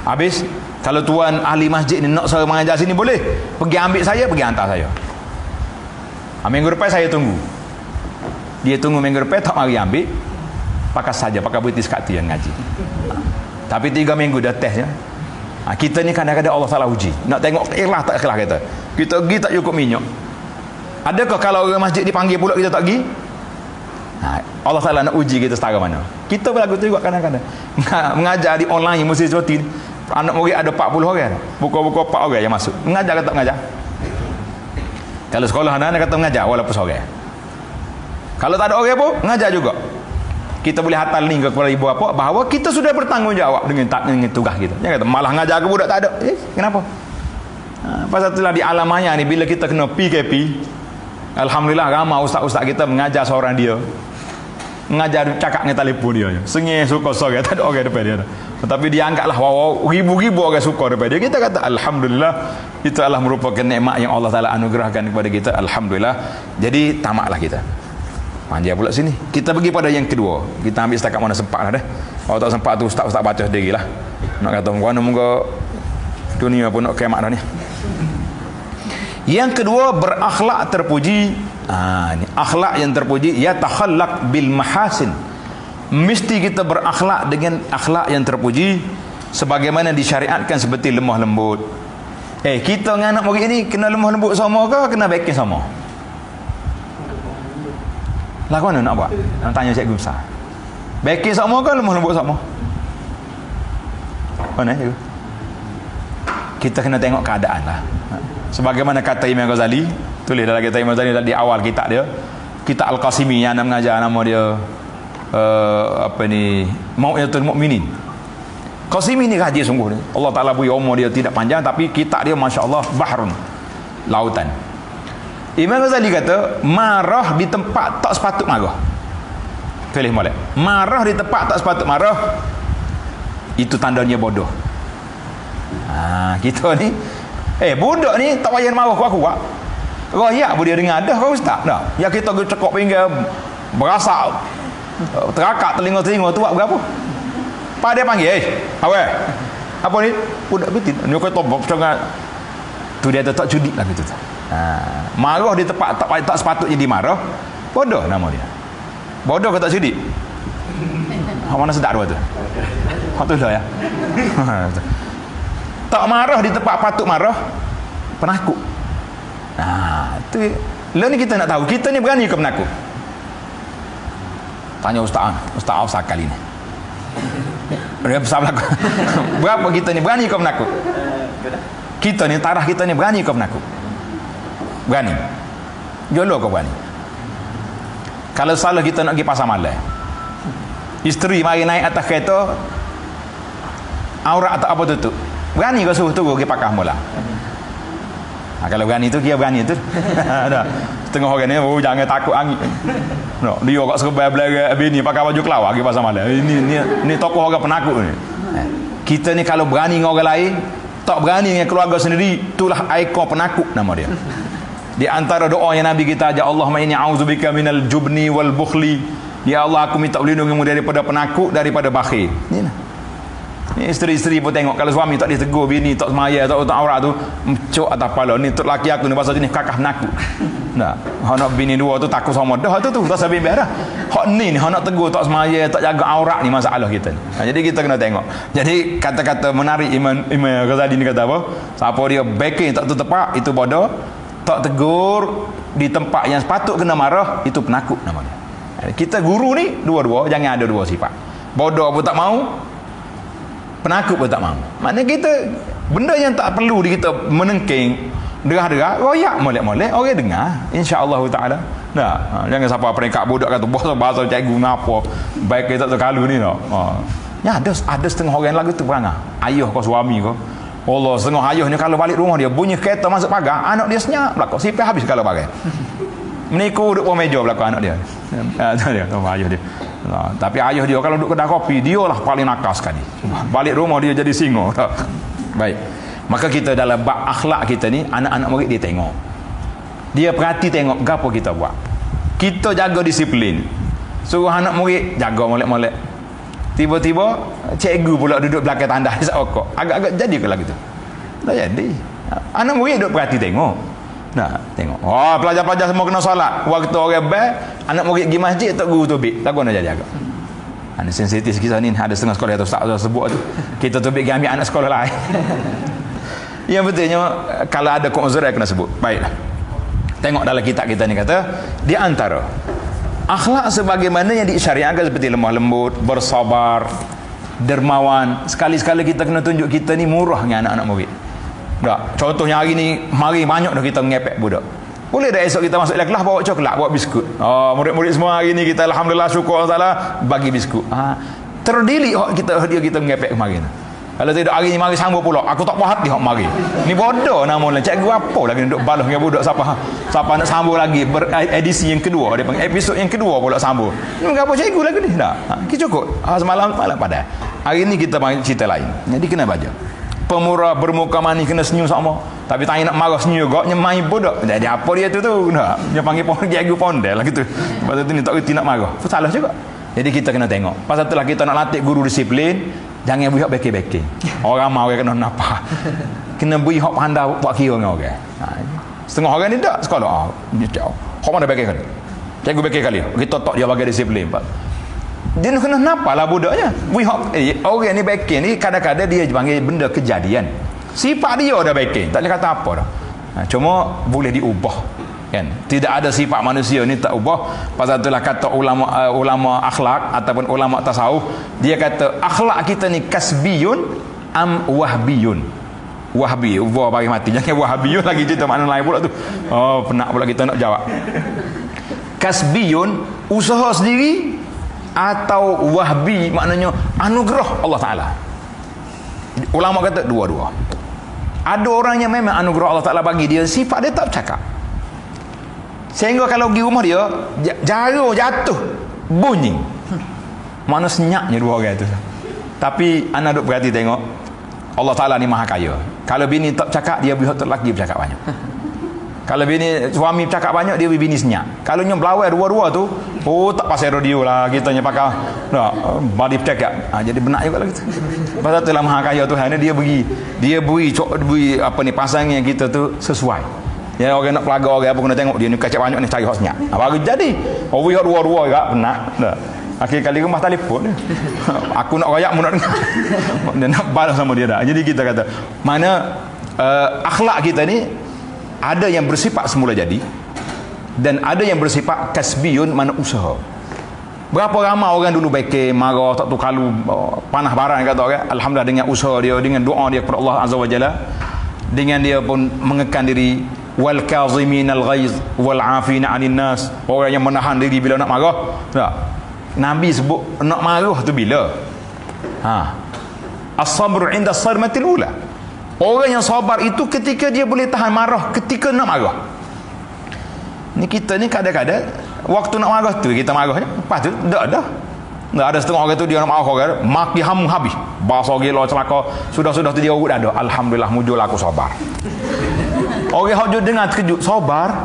Habis, kalau tuan ahli masjid ni nak saya mengajar sini boleh. Pergi ambil saya, pergi hantar saya. Minggu depan saya tunggu. Dia tunggu minggu depan, tak mari ambil. Pakai bertis kat tu yang ngaji. Tapi 3 minggu dah test ya. Kita ni kadang-kadang Allah Ta'ala uji. Nak tengok ikhlas tak ikhlas kita. Kita pergi tak cukup minyak. Adakah kalau orang masjid dipanggil pula kita tak pergi? Allah Ta'ala nak uji kita setara mana. Kita berlaku tu juga kadang-kadang. Mengajar di online mesti seperti anak murid ada 40 orang. Buka-buka 4 orang yang masuk. Mengajar ke tak mengajar? Kalau sekolah anak-anak kata mengajar walaupun seorang. Kalau tak ada orang pun mengajar juga. Kita boleh hantar link kepada ibu bapa bahawa kita sudah bertanggungjawab dengan tugas kita. Jangan kata malah ngajar ke budak tak ada. Kenapa? Pasal itulah di alam maya ni bila kita kena PKP, alhamdulillah ramai ustaz-ustaz kita mengajar seorang dia. Mengajar cakap dengan telefon dia. Sengih suka sorang tak ada orang depan dia. Tetapi dia angkatlah ribu-ribu orang suka depan dia. Kita kata alhamdulillah, itu adalah merupakan nikmat yang Allah Taala anugerahkan kepada kita. Alhamdulillah. Jadi tamaklah kita. Panjang pula sini. Kita pergi pada yang kedua. Kita ambil setakat mana sempat lah dah. Kalau tak sempat tu ustaz baca sendiri lah. Nak kata moga dunia pun nak kiamat dah ni. Yang kedua, berakhlak terpuji Ini akhlak yang terpuji, ya takhallaq bil mahasin. Mesti kita berakhlak dengan akhlak yang terpuji sebagaimana disyariatkan, seperti lemah lembut. Kita dengan anak murid ni kena lemah lembut sama ke kena backing sama? Lah mana nak buat? Nak tanya cikgu besar. Backing sama ke lemah lembut sama? Mana cikgu? Kita kena tengok keadaan lah. Sebagaimana kata Imam Ghazali, tulis dalam kitab Imam Ghazali di awal kitab dia, kitab Al-Qasimi yang mengajar nama dia Mau'izatul Mukminin. Qasimi ni haji sungguh ni. Allah Taala beri umur dia tidak panjang, tapi kitab dia masya-Allah bahrun, lautan. Imam Ghazali kata, marah di tempat tak sepatut marah. Tulis molek. Marah di tempat tak sepatut marah, itu tandanya bodoh. Kita ni budak ni tak payah marah aku buat. Royak pun dia dengar dah kau ustaz dah. Ya kita cekok pinggir berasa terakak telinga-telinga tu buat berapa? Pak dia panggil, awal. Apa ni? Budak betin. Ni kau tobok sangat. Tu dia tak judi lah gitu. Marah di tempat tak sepatutnya dimarah, bodoh nama dia. Bodoh ke tak judi? Mana sedar dua tu? Hak tu dah ya. Tak marah di tempat patut marah, penakut. Tu lah ni kita nak tahu, kita ni berani ke penakut? Tanya ustaz Afsar kali ni. Dia besar belakang. Berapa kita ni berani ke penakut? Kita ni, tarah kita ni berani ke penakut? Berani. Jolo ke berani? Kalau salah kita nak pergi pasar malam, isteri mari naik atas kereta, aurat tak apa tutup, berani kau suruh tunggu pergi pakar mula? Kalau berani tu, dia berani tu. Setengah orang ni, jangan takut angin. Dia kat serba belakang bini pakai baju kelawar pergi pasar malam. Ini tokoh orang penakut ni. Kita ni kalau berani dengan orang lain, tak berani dengan keluarga sendiri, itulah ikon penakut nama dia. Di antara doa yang Nabi kita ajar, Allahumma inni a'udzubika minal jubni wal bukhli. Ya Allah, aku minta perlindunganmu daripada penakut, daripada bakhil. Ni isteri-isteri pun tengok, kalau suami tak ditegur bini tak semaya, tak aurat tu mencuk atas kepala. Ni tu laki aku ni bahasa jenis kakak penakut. Hak nak bini dua tu takut sama dah tu tak sabi dah. Hak ni hak nak tegur tak semaya, tak jaga aurat ni masalah kita ni. Jadi kita kena tengok. Jadi kata-kata menarik Imam Ghazali ni kata apa? Siapa dia backing tak tepat, itu bodoh. Tak tegur di tempat yang sepatut kena marah, itu penakut nama dia. Kita guru ni dua-dua, jangan ada dua sifat. Bodoh pun tak mau, penakut pun tak mau. Maknanya kita benda yang tak perlu di kita menengking, derah-derah, royak molek-molek, orang dengar, insya-Allah taala. Jangan siapa peringkat budak kata bahasa cikgu ngapa, baik kita tu kalu ni Ya ada setengah orang lagu tu perangai. Ayah kau suami kau. Allah, setengah ayah ni kalau balik rumah dia bunyi kereta masuk pagar, anak dia senyap belakang. Sipir habis kalau pakai. Meniku duduk pun meja belakang anak dia. Dia ayah dia. Tapi ayah dia kalau duduk kedai kopi, dia lah paling nakal sekali. Balik rumah dia jadi singa. Baik. Maka kita dalam bab akhlak kita ni, anak-anak murid dia tengok. Dia perhati tengok apa kita buat. Kita jaga disiplin. Suruh anak murid jaga molek-molek. Tiba-tiba cikgu pula duduk belakang tandas di sakok. Agak-agak jadi ke lagu tu? Tak jadi. Anak murid duduk perhati tengok. Tengok. Pelajar-pelajar semua kena solat. Waktu orang bel, anak murid pergi masjid tak guru tubik. Tak guna jadi agak. Ini sensitif kisah ni. Ada setengah sekolah yang ustaz sebut tu. Kita tubik pergi ambil anak sekolah lain. Yang betulnya kalau ada uzur kena sebut. Baiklah. Tengok dalam kitab kita ni kata, di antara akhlak sebagaimana yang disyariatkan seperti lemah lembut, bersabar, dermawan. Sekali-sekala kita kena tunjuk kita ni murah dengan anak-anak murid. Contohnya hari ni, mari banyak dah kita mengepek budak. Boleh dah esok kita masuk kelas bawa coklat, bawa biskut. Murid-murid semua hari ni kita alhamdulillah syukur Allah bagi biskut. Terdilik kita mengepek kemarin. Kalau tidak hari ni mari sambung pula. Aku tak puas hati hok mari. Ni bodoh nama lah. Cikgu apa lagi duduk balas dengan budak siapa nak sambung lagi edisi yang kedua, dia panggil episod yang kedua pula sambung. Ni apa cikgu lagi ni dah. Kita cukup. Semalam pada. Hari ni kita panggil cerita lain. Jadi kena baca. Pemurah bermuka manis kena senyum sama. Tapi tanya nak marah senyum juga nyemai budak. Jadi apa dia tu dah. Dia panggil cikgu pondel lah gitu. Pasal tu ni tak reti nak marah. Salah juga. Jadi kita kena tengok. Pasal itulah kita nak latih guru disiplin. Jangan beri hak beki-beki. Orang mau kena napa. Kena beri hak pandai buat kira dengan orang. Setengah orang ni tak sekolah. Dia Kau mana bagi kali? Cikgu bagi kali. Kita tok dia bagi disiplin, Pak. Dia nak kena napa lah budaknya. Orang ni backing ni kadang-kadang dia panggil benda kejadian. Sifat dia dah backing. Tak boleh kata apa dah. Cuma boleh diubah. Kan? Tidak ada sifat manusia ni tak ubah. Pasal itulah kata ulama akhlak ataupun ulama tasawuf, dia kata akhlak kita ni kasbiyun am wahbiyun. Wahbi, ubah bagi mati. Jangan wahbiyun lagi cerita makna lain pula tu. Oh, penat pula kita nak jawab. Kasbiyun, usaha sendiri, atau wahbi maknanya anugerah Allah Ta'ala. Ulama kata dua-dua. Ada orang yang memang anugerah Allah Ta'ala bagi dia, sifat dia tak bercakap, sehingga kalau pergi rumah dia jaro jatuh bunyi, mana senyapnya dua orang tu. Tapi anak duk perhati tengok, Allah Ta'ala ni maha kaya. Kalau bini tak bercakap, dia biar lelaki bercakap banyak. Kalau bini suami bercakap banyak, dia bini senyap. Kalau nyom belawai dua-dua tu, oh tak pasal radio lah, kita nya pakai nak body bercakap. Jadi benar juga lah kita. Pasal tu lah maha kaya Tuhan ni, dia beri apa ni pasangan yang kita tu sesuai. Ya, orang nak pelaga orang apa kena tengok dia ni kacak banyak ni cari hak senyap. Baru jadi. Oh we dua-dua juga benar. Dah. Akhir kali rumah telefon. Aku nak royak mu nak dengar. Dia nak balas sama dia dah. Jadi kita kata, mana akhlak kita ni ada yang bersifat semula jadi dan ada yang bersifat kasbiyun, mana usaha. Berapa ramai orang dulu baik marah tak tu kalau panah barang kata orang, alhamdulillah dengan usaha dia, dengan doa dia kepada Allah Azza wa Jalla, dengan dia pun mengekan diri, wal kaziminal ghaiz wal afina 'anil nas, orang yang menahan diri bila nak marah. Tak? Nabi sebut nak marah tu bila? As-sabru 'inda as-sadmatil ula. Orang yang sabar itu ketika dia boleh tahan marah ketika nak marah. Ni kita ni kadang-kadang waktu nak marah tu kita marah je. Lepas tu dah. Tak ada setengah orang tu dia nak marah orang, maki ham habis. Bahasa gila celaka, sudah-sudah tu dia urut dah. Alhamdulillah mujul aku sabar. Orang hok dengar terkejut, sabar.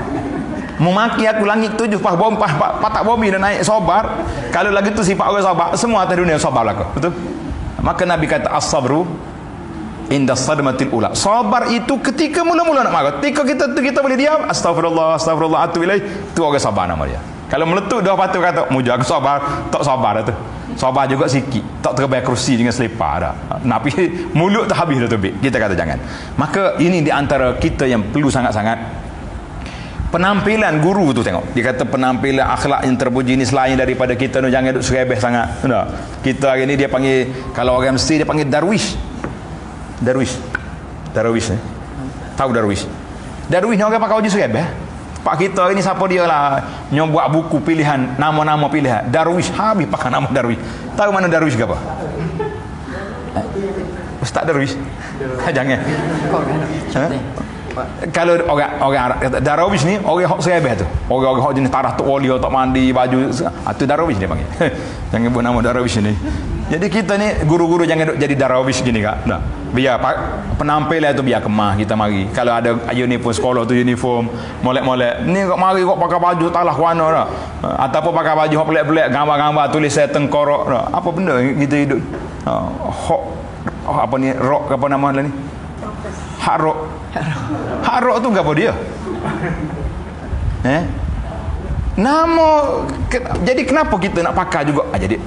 Memaki aku langit tujuh pas bom patak bumi dan naik, sabar. Kalau lagi tu sifat orang sabar, semua atas dunia sabar lah. Betul? Maka Nabi kata as-sabru inda sadmatil ula. Sabar itu ketika mula-mula nak marah. Ketika kita boleh diam, astagfirullah atubu ilaih, tu orang sabar nama dia. Kalau meletup dah patut kata muja aku sabar, tak sabar dah tu. Sabar juga sikit, tak terbaik kerusi dengan selipar dah. Nabi mulut tak habis dah tu. Kita kata jangan. Maka ini di antara kita yang perlu sangat-sangat penampilan guru tu. Tengok dia kata penampilan akhlak yang terpuji ni selain daripada kita tu jangan duk serebeh sangat. Kita hari ni dia panggil, kalau orang mesti dia panggil darwish ni. Tahu darwish ni orang pakai baju serebeh. Pak kita ini siapa dia lah yang buat buku pilihan, nama-nama pilihan darwish, habis pakai nama darwish. Tahu mana darwish ke apa? Ustaz darwish? Jangan. Kalau orang Arab kata darwish ni orang hok serebeh tu, orang hok jenis tarah tok oli tok mandi baju tu darwish dia panggil. Jangan buat nama darwish ni. Jadi kita ni guru-guru jangan jadi darwish gini kak. Nah, biar penampilan tu biar kemah kita mari. Kalau ada uniform sekolah tu uniform molek-molek. Ni kok mari kok pakai baju talah warna dah. Ataupun pakai baju hok pelik-pelik, gambar-gambar tulis saya tengkorak dah. Apa benda kita hidup? Hok apa ni rok apa nama ni? Hak rok tu apa dia? Nama jadi kenapa kita nak pakai juga? Jadi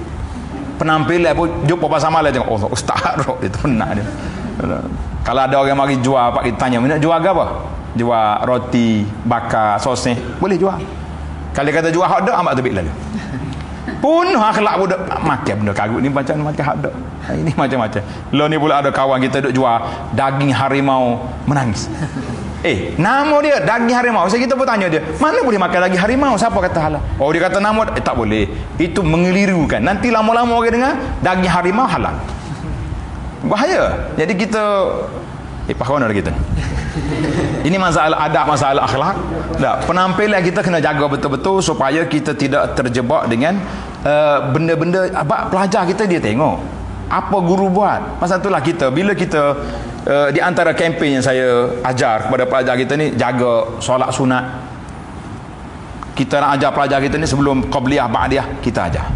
penampilan pun jumpa pasal malam tengok, oh ustaz rok dia benar dia. Kalau ada orang mari jual, pak kita tanya, "Nak jual apa?" Jual roti bakar, soseh, boleh jual. Kalau kata jual hot dog, amat terbit lalu. Pun akhlak budak makan benda karut ni macam hot dog. Ini macam-macam. Lo ni pula ada kawan kita duk jual daging harimau menangis. Nama dia daging harimau. Saya kita pun tanya dia, mana boleh makan daging harimau? Siapa kata halal? Oh dia kata nama tak boleh. Itu mengelirukan. Nanti lama-lama orang dengar daging harimau halal. Bahaya. Jadi kita pahlawan kita. Ini masalah adab, masalah akhlak. Penampilan kita kena jaga betul-betul supaya kita tidak terjebak dengan benda-benda pelajar kita dia tengok apa guru buat. Pasal itulah kita bila kita di antara kempen yang saya ajar kepada pelajar kita ni, jaga solat sunat. Kita nak ajar pelajar kita ni sebelum qabliyah ba'diyah kita ajar.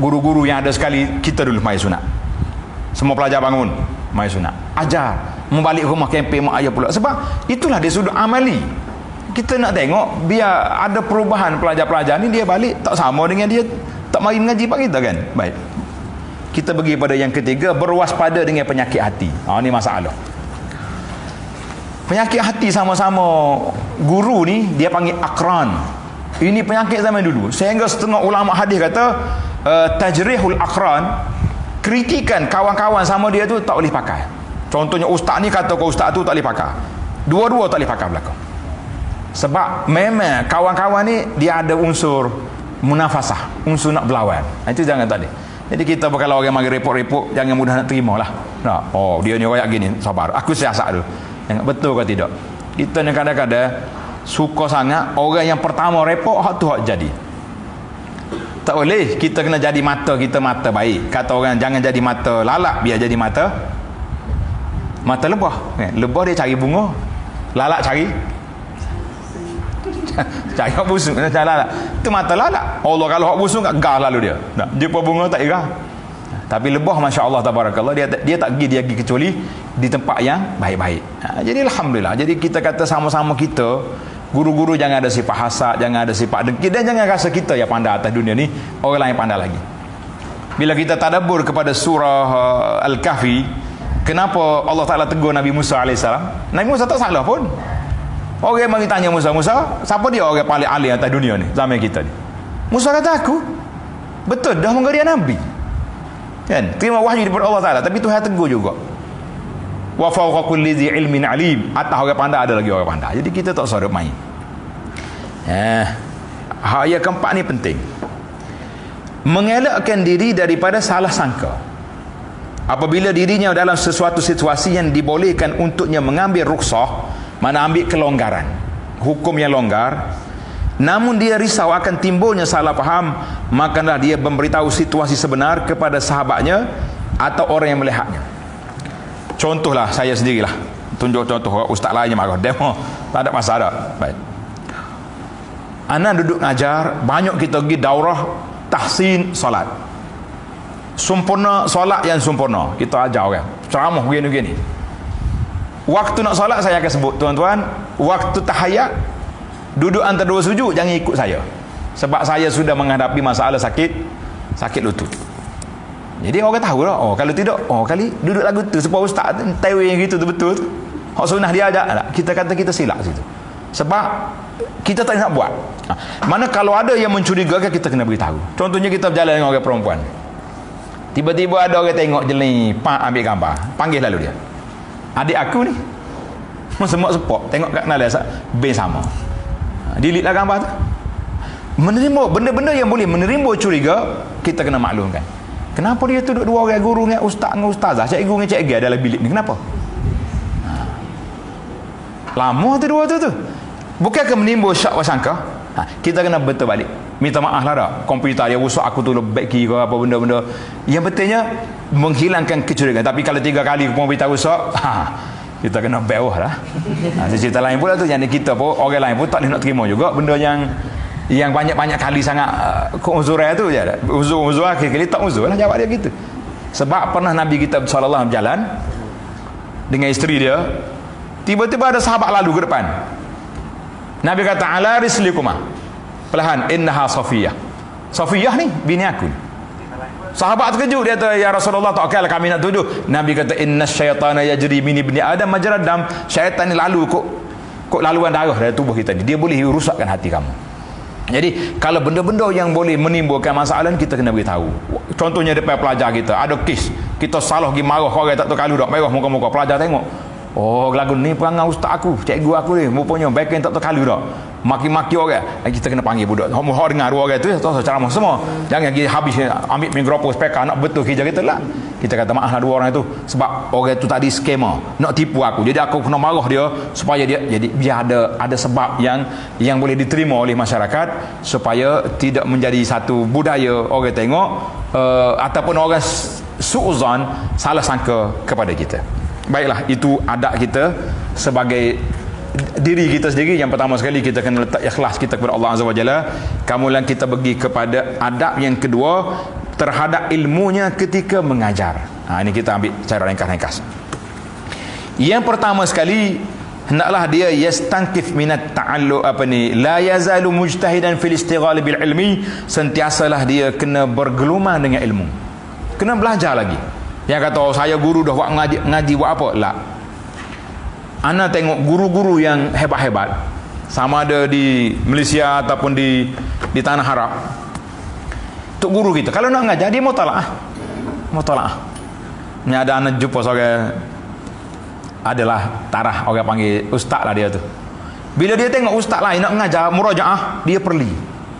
Guru-guru yang ada sekali kita dulu mai sunat. Semua pelajar bangun mai sunat. Ajar. Membalik rumah kempen mak ayah pula. Sebab itulah dia sudut amali. Kita nak tengok biar ada perubahan pelajar-pelajar ni, dia balik tak sama dengan dia tak mari mengaji pak kita kan. Baik. Kita pergi pada yang ketiga, berwaspada dengan penyakit hati. Ni masalah. Penyakit hati sama-sama guru ni dia panggil akran. Ini penyakit zaman dulu. Sehingga setengah ulama hadis kata tajrihul akran, kritikan kawan-kawan sama dia tu tak boleh pakai. Contohnya ustaz ni kata ke ustaz tu tak boleh pakai. Dua-dua tak boleh pakai belakang. Sebab memang kawan-kawan ni dia ada unsur munafasah, unsur nak berlawan. Itu jangan tadi. Jadi kita kalau orang mari repot-repot, jangan mudah nak terima lah. Nah, dia ni royak gini, sabar. Aku siasat tu. Yang betul ke tidak? Kita ni kadang-kadang suka sangat orang yang pertama repot, hak tu hak jadi. Tak boleh. Kita kena jadi mata kita mata baik. Kata orang jangan jadi mata lalak, biar jadi mata lebah. Lebah dia cari bunga, lalak cari hak busuk. Lalak tu mata lalak. Allah kalau hak busuk kat gah lalu dia. Nak jumpa bunga tak irah. Tapi lebah masya-Allah tabarakallah, dia tak pergi, dia pergi kecuali di tempat yang baik-baik. Jadi alhamdulillah. Jadi kita kata sama-sama kita guru-guru jangan ada sifat hasad, jangan ada sifat dengki, dan jangan rasa kita yang pandai atas dunia ni, orang lain pandai lagi. Bila kita tadabbur kepada surah Al-Kahfi, kenapa Allah Taala tegur Nabi Musa AS? Nabi Musa tak salah pun. Orang mari tanya Musa, siapa dia orang paling alim atas dunia ni zaman kita ni? Musa kata aku. Betul dah mengaku dia nabi. Kan? Terima wahyu daripada Allah Taala, tapi Tuhan tegur juga. Wa fawqa kulli dzi ilmin alim. Atas orang pandai ada lagi orang pandai. Jadi kita tak sorok main. Hal yang keempat ni penting. Mengelakkan diri daripada salah sangka. Apabila dirinya dalam sesuatu situasi yang dibolehkan untuknya mengambil rukhsah, mana ambil kelonggaran, hukum yang longgar, namun dia risau akan timbulnya salah faham, makalah dia memberitahu situasi sebenar kepada sahabatnya atau orang yang melihatnya. Contohlah saya sendirilah, tunjuk contoh, ustaz lainnya marah demo, tak ada masalah. Baik, anak duduk ngajar, banyak kita pergi daurah tahsin solat, sempurna solat yang sempurna, kita ajar orang ceramah begini-begini. Waktu nak solat saya akan sebut, tuan-tuan, waktu tahiyat duduk antara dua sujud jangan ikut saya, sebab saya sudah menghadapi masalah sakit lutut. Jadi orang tahu lah, kalau tidak, kali duduk lagu tu sebab ustaz tewe yang gitu tu betul tu. Hak sunnah dia ajak tak? Kita kata kita silap situ. Sebab kita tak nak buat. Mana kalau ada yang mencurigakan, kita kena beritahu. Contohnya kita berjalan dengan orang perempuan. Tiba-tiba ada orang tengok jeli, pak ambil gambar. Panggil lalu dia. Adik aku ni. Semak sepok, tengok kat nalai B sama. Delete lah gambar tu. Menerima benda-benda yang boleh menerima curiga, kita kena maklumkan. Kenapa dia tu duduk dua orang guru dengan ustaz dengan ustazah, cikgu dengan cikgu dalam bilik ni? Kenapa? Lama tu dua tu. Bukan ke menimbul syak wasangka? Kita kena betul balik. Minta maaf lah dah. Komputer dia rusak, aku tu lebih kiri ke apa benda-benda. Yang betulnya menghilangkan kecurigaan. Tapi kalau 3 kali komputer rusak, kita kena bawah lah. Cerita lain pula tu, yang kita pun orang lain pun tak boleh nak terima juga benda yang banyak-banyak kali sangat keuzuran tu je. Uzur akhir-akhir tak uzur lah, jawab dia gitu. Sebab pernah Nabi kita SAW berjalan dengan isteri dia, tiba-tiba ada sahabat lalu ke depan. Nabi kata, ala rislikuma, perlahan, innaha Safiyah. Safiyah ni bini aku. Sahabat terkejut, dia kata, ya Rasulullah, tak okey lah kami nak tuduh. Nabi kata, inna syaitana yajri min ibni Adam majrad dam. Syaitan ni lalu kok laluan darah dari tubuh kita ni. Dia boleh rusakkan hati kamu. Jadi kalau benda-benda yang boleh menimbulkan masalah, kita kena beritahu. Contohnya depan pelajar kita ada kes, kita salah pergi marah orang tak tahu kalau dak merah muka-muka, pelajar tengok, lagu ni perangai ustaz aku, cikgu aku ni rupanya baik yang tak tahu kalau dak, maki-maki orang. Kita kena panggil budak, hok dengar dua orang tu tak ceramah semua, jangan pergi habis ambil mikrofon speaker nak betul kerja kita lah. Kita kata maaf lah dua orang itu, sebab orang itu tadi skema nak tipu aku, jadi aku kena marah dia supaya dia, jadi biar ada sebab yang boleh diterima oleh masyarakat, supaya tidak menjadi satu budaya orang tengok ataupun orang suuzan, salah sangka kepada kita. Baiklah, itu adab kita sebagai diri kita sendiri. Yang pertama sekali kita kena letak ikhlas kita kepada Allah Azza wa Jalla. Kemudian kita pergi kepada adab yang kedua terhadap ilmunya ketika mengajar. Ini kita ambil secara ringkas-ringkas. Yang pertama sekali, hendaklah dia yastankif minat ta'alluq la yazalu mujtahidan fil istighal bil ilmi, sentiasalah dia kena bergelumang dengan ilmu, kena belajar lagi. Yang kata saya guru dah buat ngaji buat apa? La. Ana tengok guru-guru yang hebat-hebat, sama ada di Malaysia ataupun di tanah Arab. Tok guru kita kalau nak ngajar dia mutalaah. Ni ada anak jumpa seorang adalah tarah orang panggil ustaz lah dia tu. Bila dia tengok ustaz lain nak mengajar murajaah, dia perli.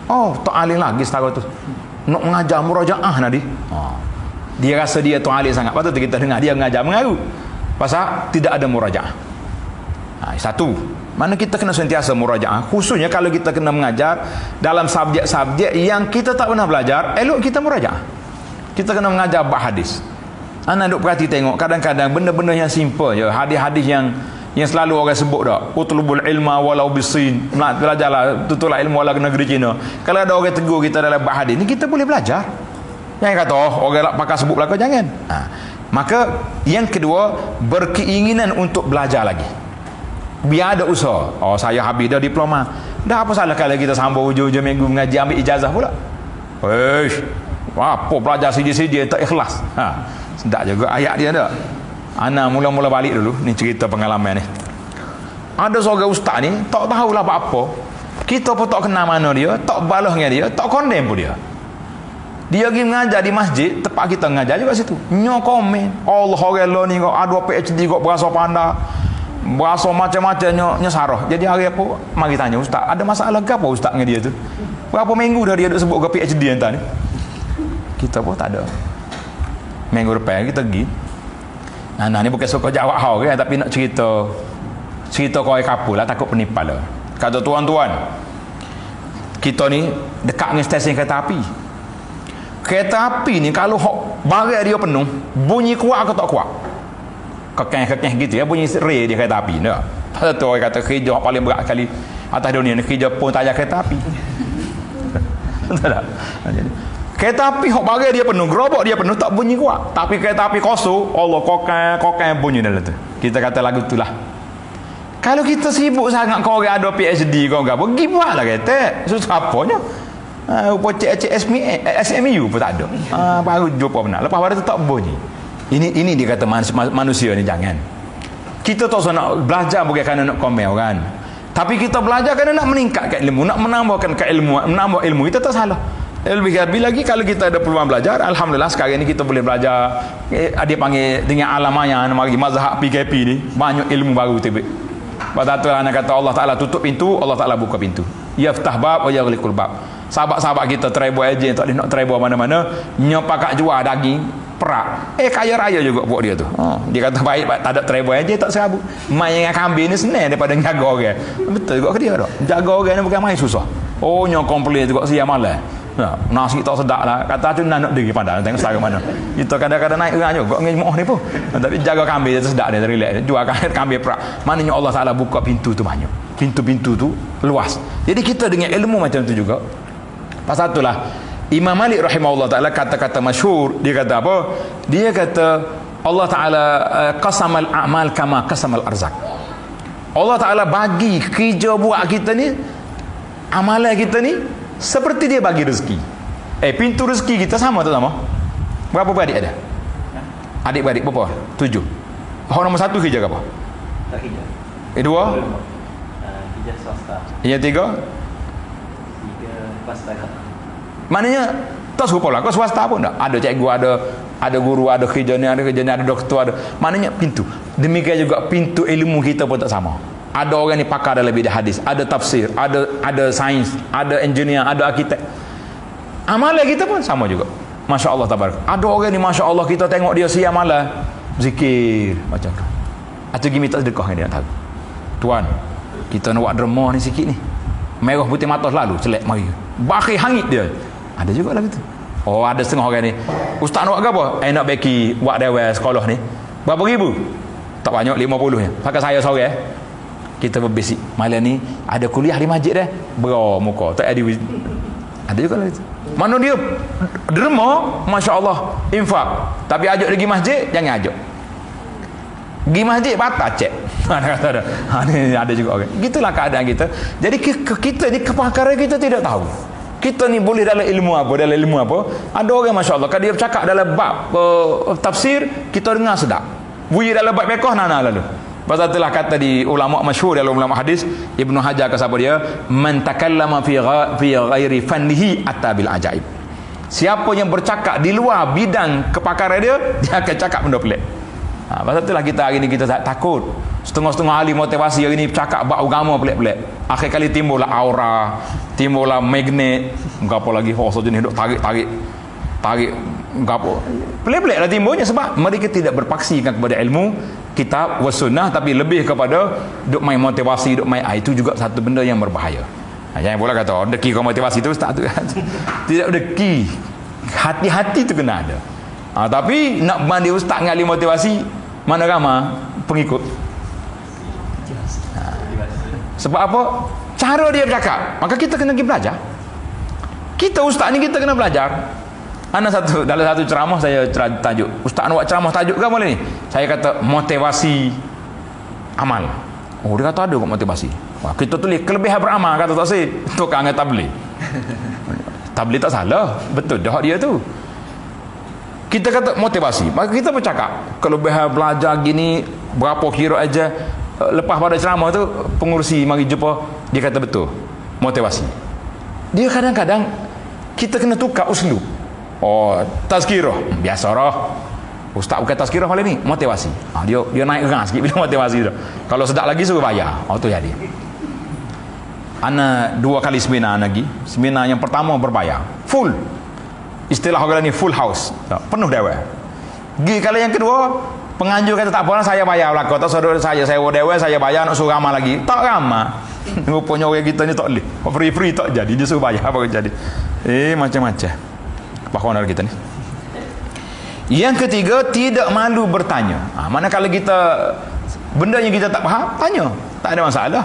Oh, tak alim lagi setara tu. Nak mengajar murajaah nadi. Dia rasa dia tu alim sangat. Patut kita dengar dia mengajar mengaru. Pasal tidak ada murajaah. Satu, mana kita kena sentiasa murajaah, khususnya kalau kita kena mengajar dalam subjek-subjek yang kita tak pernah belajar, elok kita murajaah. Kita kena mengajar bab hadis. Anda duk perhati tengok kadang-kadang benda-benda yang simple je, hadis-hadis yang selalu orang sebut dah, utlubul ilma walau bisin, belajarlah tutuplah ilmu walau negeri Cina. Kalau ada orang tegur kita dalam bab hadis ni, kita boleh belajar. Jangan kata orang nak pakar sebut belaka, jangan. Maka yang kedua, berkeinginan untuk belajar lagi. Biar ada usaha. Saya habis dah diploma. Dah apa salah kalau kita sambung hujung-hujung minggu mengaji ambil ijazah pula. Apa belajar sidi-sidi tak ikhlas. Sedap juga ayat dia dah. Ana mula-mula balik dulu ni cerita pengalaman ni. Ada seorang ustaz ni tak tahulah apa-apa. Kita pun tak kenal mana dia, tak balas dengan dia, tak condemn pun dia. Dia pergi mengajar di masjid, tempat kita mengajar juga situ. Nyo komen, Allah Allah ni kau ada PhD kau berasa pandai. Berasa macam-macam nyo sarah. Jadi hari apa mari tanya ustaz, ada masalah ke apa ustaz dengan dia tu? Berapa minggu dah dia duk sebut ke PhD entah ni. Kita pun tak ada. Minggu depan kita pergi. Nah ni bukan suka jawab hal kan, tapi nak cerita kau kapul lah, takut penipal lah. Kata tuan-tuan, kita ni dekat dengan stesen kereta api. Kereta api ni kalau barat dia penuh, bunyi kuat ke tak kuat? Kekeh-kekeh gitu ya, bunyi ray dia kereta api. Tak. Pasal tu orang kata kerja paling berat kali atas dunia ni kerja pun tak ada kereta api. Betul tak? Kereta api hok bagai dia penuh, gerobak dia penuh tak bunyi kuat. Tapi kereta api kosong, Allah kokang bunyi dalam tu. Kita kata lagu itulah. Kalau kita sibuk sangat kau orang ada PhD kau apa, pergi buatlah kereta. Susah apanya? Rupa cek SMU pun tak ada. Baru jumpa benar. Lepas pada tu tak bunyi. Ini dia kata manusia ni jangan. Kita tak usah nak belajar bukan kerana nak komen kan. Tapi kita belajar kerana nak meningkatkan ilmu, nak menambahkan keilmuan, menambah ilmu kita tak salah. Lebih lagi kalau kita ada peluang belajar, alhamdulillah sekarang ni kita boleh belajar. Dia panggil dengan alamanya mari mazhab PKP ni banyak ilmu baru tiba. Betul lah nak kata Allah Taala tutup pintu, Allah Taala buka pintu. Yaftah bab wa yaghliqul bab. Sahabat-sahabat kita try buat ejen tak boleh nak try buat mana-mana, nyopak jual daging perak. Kaya raya juga buat dia tu. Dia kata baik tak ada try buat ejen tak serabut. Main dengan kambing ni senang daripada jaga orang. Betul juga ke dia tak? Jaga orang ni bukan main susah. Nyok komplain juga siang malam. Nasi tak sedap lah. Kata tu nak diri pandang tengok setara mana. Kita kadang-kadang naik orang juga ngemoh ni pun. Tapi jaga kambing dia sedap dia relax. Jual kambing perak. Maknanya Allah Taala buka pintu tu banyak. Pintu-pintu tu luas. Jadi kita dengan ilmu macam tu juga. Pasal itulah Imam Malik rahimahullah taala kata-kata masyhur, dia kata apa? Dia kata Allah Taala qasamal a'mal kama qasamal arzak. Allah Taala bagi kerja buat kita ni, amalan kita ni seperti dia bagi rezeki. Pintu rezeki kita sama tak sama? Berapa beradik ada? Adik-beradik berapa? 7. Orang nombor 1 kerja ke apa? Tak kerja. 2? Kerja swasta. Yang 3? 3 swasta. Maknanya tak serupa lah. Kau swasta pun tak? Ada cikgu, ada guru, ada kerja ni, ada doktor, ada. Maknanya pintu. Demikian juga pintu ilmu kita pun tak sama. Ada orang ni pakar dalam bidang hadis, ada tafsir, ada sains, ada engineer, ada arkitek. Amalan kita pun sama juga. Masya Allah tabarak. Ada orang ni Masya Allah kita tengok dia siang malam zikir macam tu. Atau pergi minta sedekah dengan dia tak tahu. Tuan, kita nak buat derma ni sikit ni. Merah putih mata selalu celak mari. Bakhir hangit dia. Ada juga lah gitu. Ada setengah orang ni. Ustaz nak buat apa? Nak bagi buat dewan sekolah ni. Berapa ribu? Tak banyak, 50 ya. Pakai saya sore kita berbisik. Malam ni ada kuliah di masjid dah. Berau muka. Tak ada juga lah itu. Mana dia derma, Masya Allah, infak. Tapi ajak pergi masjid, jangan ajak. Pergi masjid batal cek. Ada kata ada. Ada juga orang. Gitulah keadaan kita. Jadi kita ni kepakaran kita tidak tahu. Kita ni boleh dalam ilmu apa. Ada orang masya-Allah kalau dia bercakap dalam bab tafsir, kita dengar sedap. Bunyi dalam bab fiqh nana lalu. Pasal itulah kata di ulama masyhur dalam ulama hadis, Ibnu Hajar kata apa dia? Man takallama fi ghairi fannihi atabil ajaib. Siapa yang bercakap di luar bidang kepakaran dia akan cakap benda pelik. Pasal itulah kita hari ni kita tak takut. Setengah-setengah ahli motivasi hari ni bercakap bab agama pelik-pelik. Akhir kali timbullah aura, timbullah magnet, gapo lagi force jenis duk tarik gapo. Pelik-pelik lah timbulnya sebab mereka tidak berpaksikan kepada ilmu kitab was sunnah, tapi lebih kepada duk main motivasi, duk main itu juga satu benda yang berbahaya. Jangan pula kata deki kau motivasi tu ustaz tu. Tidak deki. Hati-hati tu kena ada. Tapi nak mandi ustaz ngali motivasi, mana ramai pengikut. Sebab apa? Cara dia bercakap. Maka kita kena pergi belajar. Kita ustaz ni kita kena belajar. Dalam satu ceramah saya tajuk, ustaz nak buat ceramah tajuk ke boleh ni? Saya kata motivasi amal. Oh, dia kata ada kok motivasi. Wah, kita tulis kelebihan beramal, kata tak sih. Tukang dengan tabligh. Tabligh tak salah. Betul dah dia tu. Kita kata motivasi. Maka kita bercakap kelebihan belajar gini berapa kira aja. Lepas pada ceramah tu pengurusi mari jumpa, dia kata betul motivasi. Dia kadang-kadang kita kena tukar uslub. Oh, tazkirah biasa lah. Ustaz bukan tazkirah malam ni, motivasi. Dia naik rang sikit bila motivasi tu. Kalau sedap lagi suruh bayar. Tu jadi. Ana 2 kali seminar lagi. Seminar yang pertama berbayar. Full. Istilah orang ni full house. Penuh dewan. Gi kali yang kedua, penganjur kata tak apa saya bayar belaka. Tak saudara saya dewan, saya bayar nak suruh ramah lagi. Tak ramah. Rupanya orang kita ni tak boleh. Free tak jadi, dia suruh bayar baru jadi. Macam-macam. Bahawa kita ni. Yang ketiga, tidak malu bertanya. Manakala kita benda yang kita tak faham, tanya. Tak ada masalah.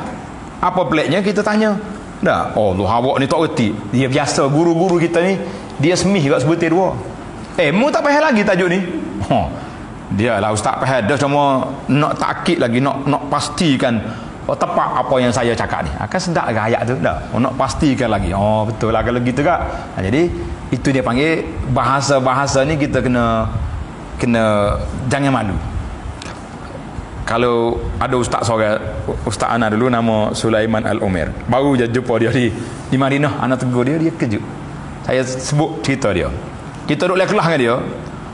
Apa peliknya kita tanya. Dah, Allah awak ni tak erti. Dia biasa guru-guru kita ni, dia semih kat sebutir dua. Mu tak faham lagi tajuk ni. Dia lah ustaz faham dah, cuma nak takkid lagi, nak pastikan tepat apa yang saya cakap ni. Akan sedap ke ayat tu dah. Nak pastikan lagi. Betul lah kalau gitu kak. Jadi itu dia panggil bahasa-bahasa ni kita kena jangan malu. Kalau ada ustaz seorang, ustaz ana dulu nama Sulaiman Al-Umair. Baru je jumpa dia di Madinah, ana tegur dia kejut. Saya sebut cerita dia. Kita duduk dalam kelas dengan dia.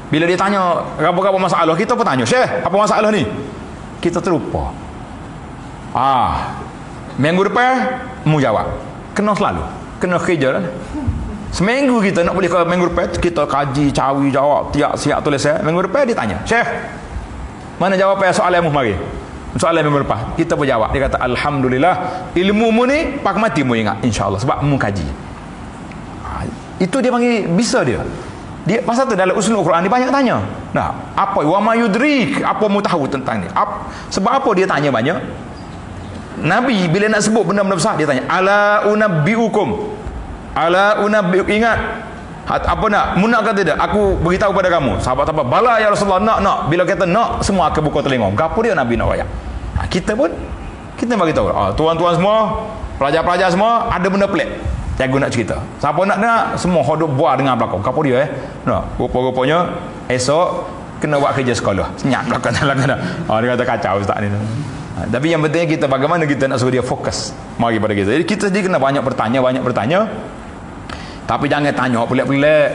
Bila dia tanya apa-apa masalah, kita pun tanya, "Syekh, apa masalah ni?" Kita terlupa. Minggu depan mu jawab. Kena selalu. Kena kerja lah. Seminggu kita nak boleh ke minggu depan kita kaji, cawi, jawab, tiap siap tulis. Minggu depan dia tanya, "Syekh, mana jawapan soalanmu mari?" Soalan minggu lepas kita pun jawab. Dia kata, "Alhamdulillah, ilmu mu ni pak mati mu ingat insya-Allah sebab mu kaji." Itu dia panggil bisa dia. Dia pasal tu dalam usul Quran dia banyak tanya. Nah, apa wa ma yudrik, apa mu tahu tentang ni? Sebab apa dia tanya banyak? Nabi bila nak sebut benda-benda besar dia tanya, "Ala unabbiukum?" Ala unabbiuk, ingat apa nak? Mu nak ke tidak? Aku beritahu pada kamu. Sahabat apa? Bala ya Rasulullah, nak. Bila kata nak, semua akan buka telinga. Gapo dia Nabi nak royak. Kita pun kita bagi tahu. Tuan-tuan semua, pelajar-pelajar semua, ada benda pelik. Jago nak cerita. Siapa nak dengar, semua hodok buah dengar belakang. Gapo dia Nak. Rupa-rupanya esok kena buat kerja sekolah. Senyap belakang dalam kena. Dia kata kacau ustaz ni. Tapi yang pentingnya kita bagaimana kita nak suruh dia fokus mari pada kita. Jadi kita sendiri kena banyak bertanya. Tapi jangan tanya pelik-pelik.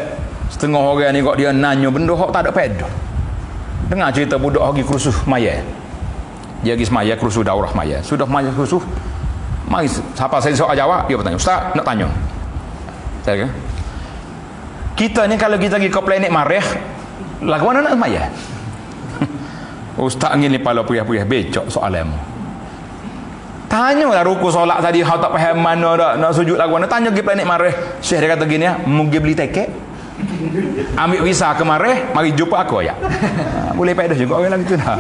Setengah orang ni kok dia nanya benda hok tak ada faedah. Dengar cerita budak pergi kerusuh maya. Dia pergi semaya kerusuh daurah maya. Sudah maya kerusuh, mari siapa saya soal jawab, dia bertanya, "Ustaz, nak tanya." Saya kata, kita ni kalau kita pergi ke planet Marikh, lagu mana nak semaya? Ustaz ni pala puyah-puyah becok soalanmu. Tanyalah ruku solat tadi hau tak faham mana dak nak sujud lagu mana, tanya pergi planet Marikh. Syekh dia kata gini mu pergi beli tiket. Ambil visa ke Marikh, mari jumpa aku ya. Boleh faedah juga orang lagi tu dah.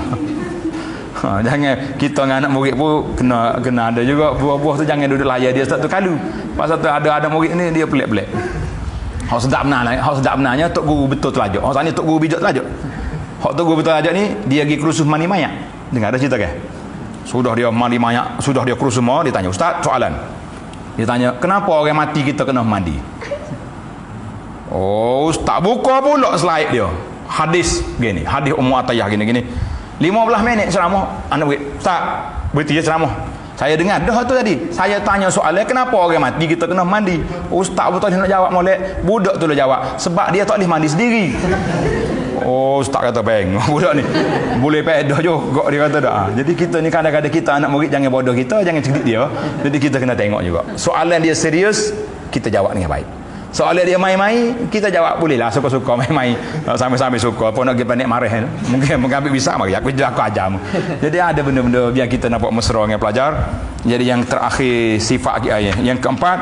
Jangan kita dengan anak murid pun kena ada juga buah-buah tu, jangan duduk layar dia satu kalu. Pasal tu ada murid ni dia pelik-pelik. Hak sedap benarnya tok guru betul telajuk. Hak ni tok guru bijak telajuk. Hak tok guru betul telajuk ni dia pergi kerusuh mani mayat. Dengar ada cerita ke? Sudah dia mandi banyak, sudah dia kurus semua, dia tanya, "Ustaz, soalan." Dia tanya, "Kenapa orang mati kita kena mandi?" Oh, Ustaz buka pula slide dia. Hadis gini, hadis Ummu Atiyah gini-gini. 15 minit ceramah, anak murid. "Ustaz, berhenti ya ceramah." Saya dengar dah tu tadi. Saya tanya soalan, kenapa orang mati kita kena mandi? Ustaz betul nak jawab molek. Budak tu lah jawab, sebab dia tak boleh mandi sendiri. Oh, Ustaz kata bang, budak ni boleh pedah juga dia kata dah. Jadi kita ni kadang-kadang kita anak murid jangan bodoh kita, jangan cerdik dia. Jadi kita kena tengok juga. Soalan dia serius, kita jawab dengan baik. Soalan dia main-main, kita jawab bolehlah suka-suka main-main. Sambil-sambil suka apa nak pergi panik marah kan. Mungkin ambil bisa mari aku ajar. Jadi ada benda-benda biar kita nampak mesra dengan pelajar. Jadi yang terakhir sifat ayat. Yang keempat,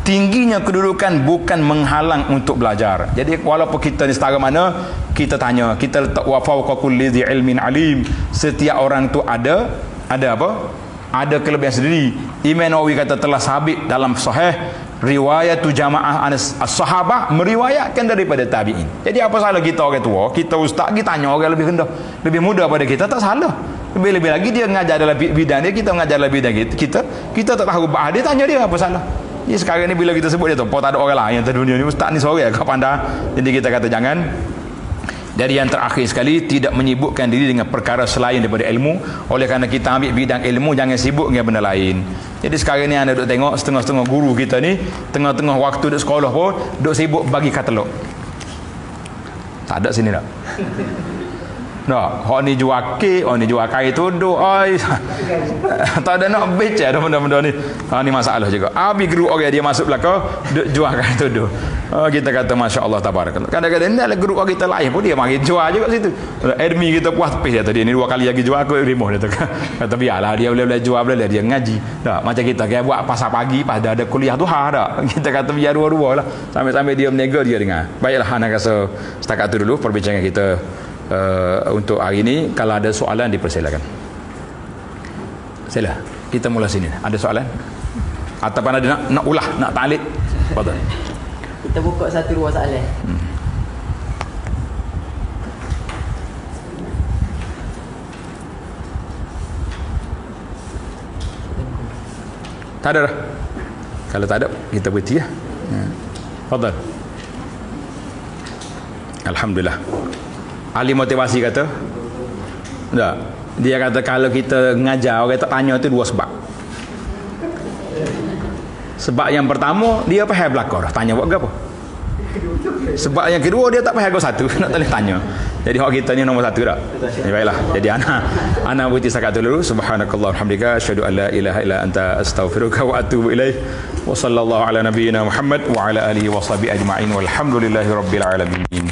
tingginya kedudukan bukan menghalang untuk belajar. Jadi walaupun kita ni setara mana, kita tanya, kita letak wa fawqa kulli dhi ilmin alim. Setiap orang tu ada apa? Ada kelebihan sendiri. Imam Nawawi kata telah sabit dalam sahih riwayat jamaah as-sahabah meriwayatkan daripada tabi'in. Jadi apa salah kita orang tua, kita ustaz, kita tanya orang lebih rendah, lebih muda pada kita, tak salah. Lebih-lebih lagi dia mengajar dalam bidang dia, kita mengajar dalam bidang kita tak tahu bah, dia tanya dia apa salah. Jadi sekarang ni bila kita sebut dia tu, tak ada orang lain yang dunia ni ustaz ni sore kau pandai. Jadi kita kata jangan. Dari yang terakhir sekali, tidak menyibukkan diri dengan perkara selain daripada ilmu. Oleh kerana kita ambil bidang ilmu, jangan sibuk dengan benda lain. Jadi sekarang ni anda duk tengok setengah-setengah guru kita ni, tengah-tengah waktu duk sekolah pun duk sibuk bagi katalog. Tak ada sini tak? Nak, hak ni jual kek, hak ni jual kain tuduk. Ai. Tak ada nak baca dah benda-benda ni. Ni masalah juga. Habis guru orang dia masuk belakang, duk jual kain tuduk. Kita kata masya-Allah tabarakallah. Kadang-kadang ni ada guru kita lain pun dia mari jual juga situ. Admin kita puas tepis dia tadi ni 2 kali lagi jual aku remove dia tu. Kata biarlah dia boleh jual boleh dia ngaji. Tak macam kita kan buat pasal pagi pada ada kuliah duha dak. Kita kata biar dua-dua lah. Sampai-sampai dia menega dia dengar. Baiklah anak rasa setakat tu dulu perbincangan kita untuk hari ini. Kalau ada soalan dipersilakan. Sila kita mula sini. Ada soalan? Ataupun ada nak ulah, nak taklid? Betul. Kita buka satu dua soalan. Tak ada dah. Kalau tak ada kita berhenti ya. Fadal. Alhamdulillah. Ahli motivasi kata tak, dia kata kalau kita ngajar orang tak tanya tu 2 sebab. Sebab yang pertama dia faham belakang dah, tanya buat apa. Sebab yang kedua dia tak faham satu nak tanya. Jadi hak kita ni nombor 1 dah. Baiklah. Jadi ana berhenti setakat dulu. Subhanakallah walhamdulillah asyhadu an la ilaha illa anta astaghfiruka wa atubu ilaih. Wa sallallahu ala nabiyyina Muhammad wa ala alihi wa sahbihi ajma'in walhamdulillahi rabbil alamin.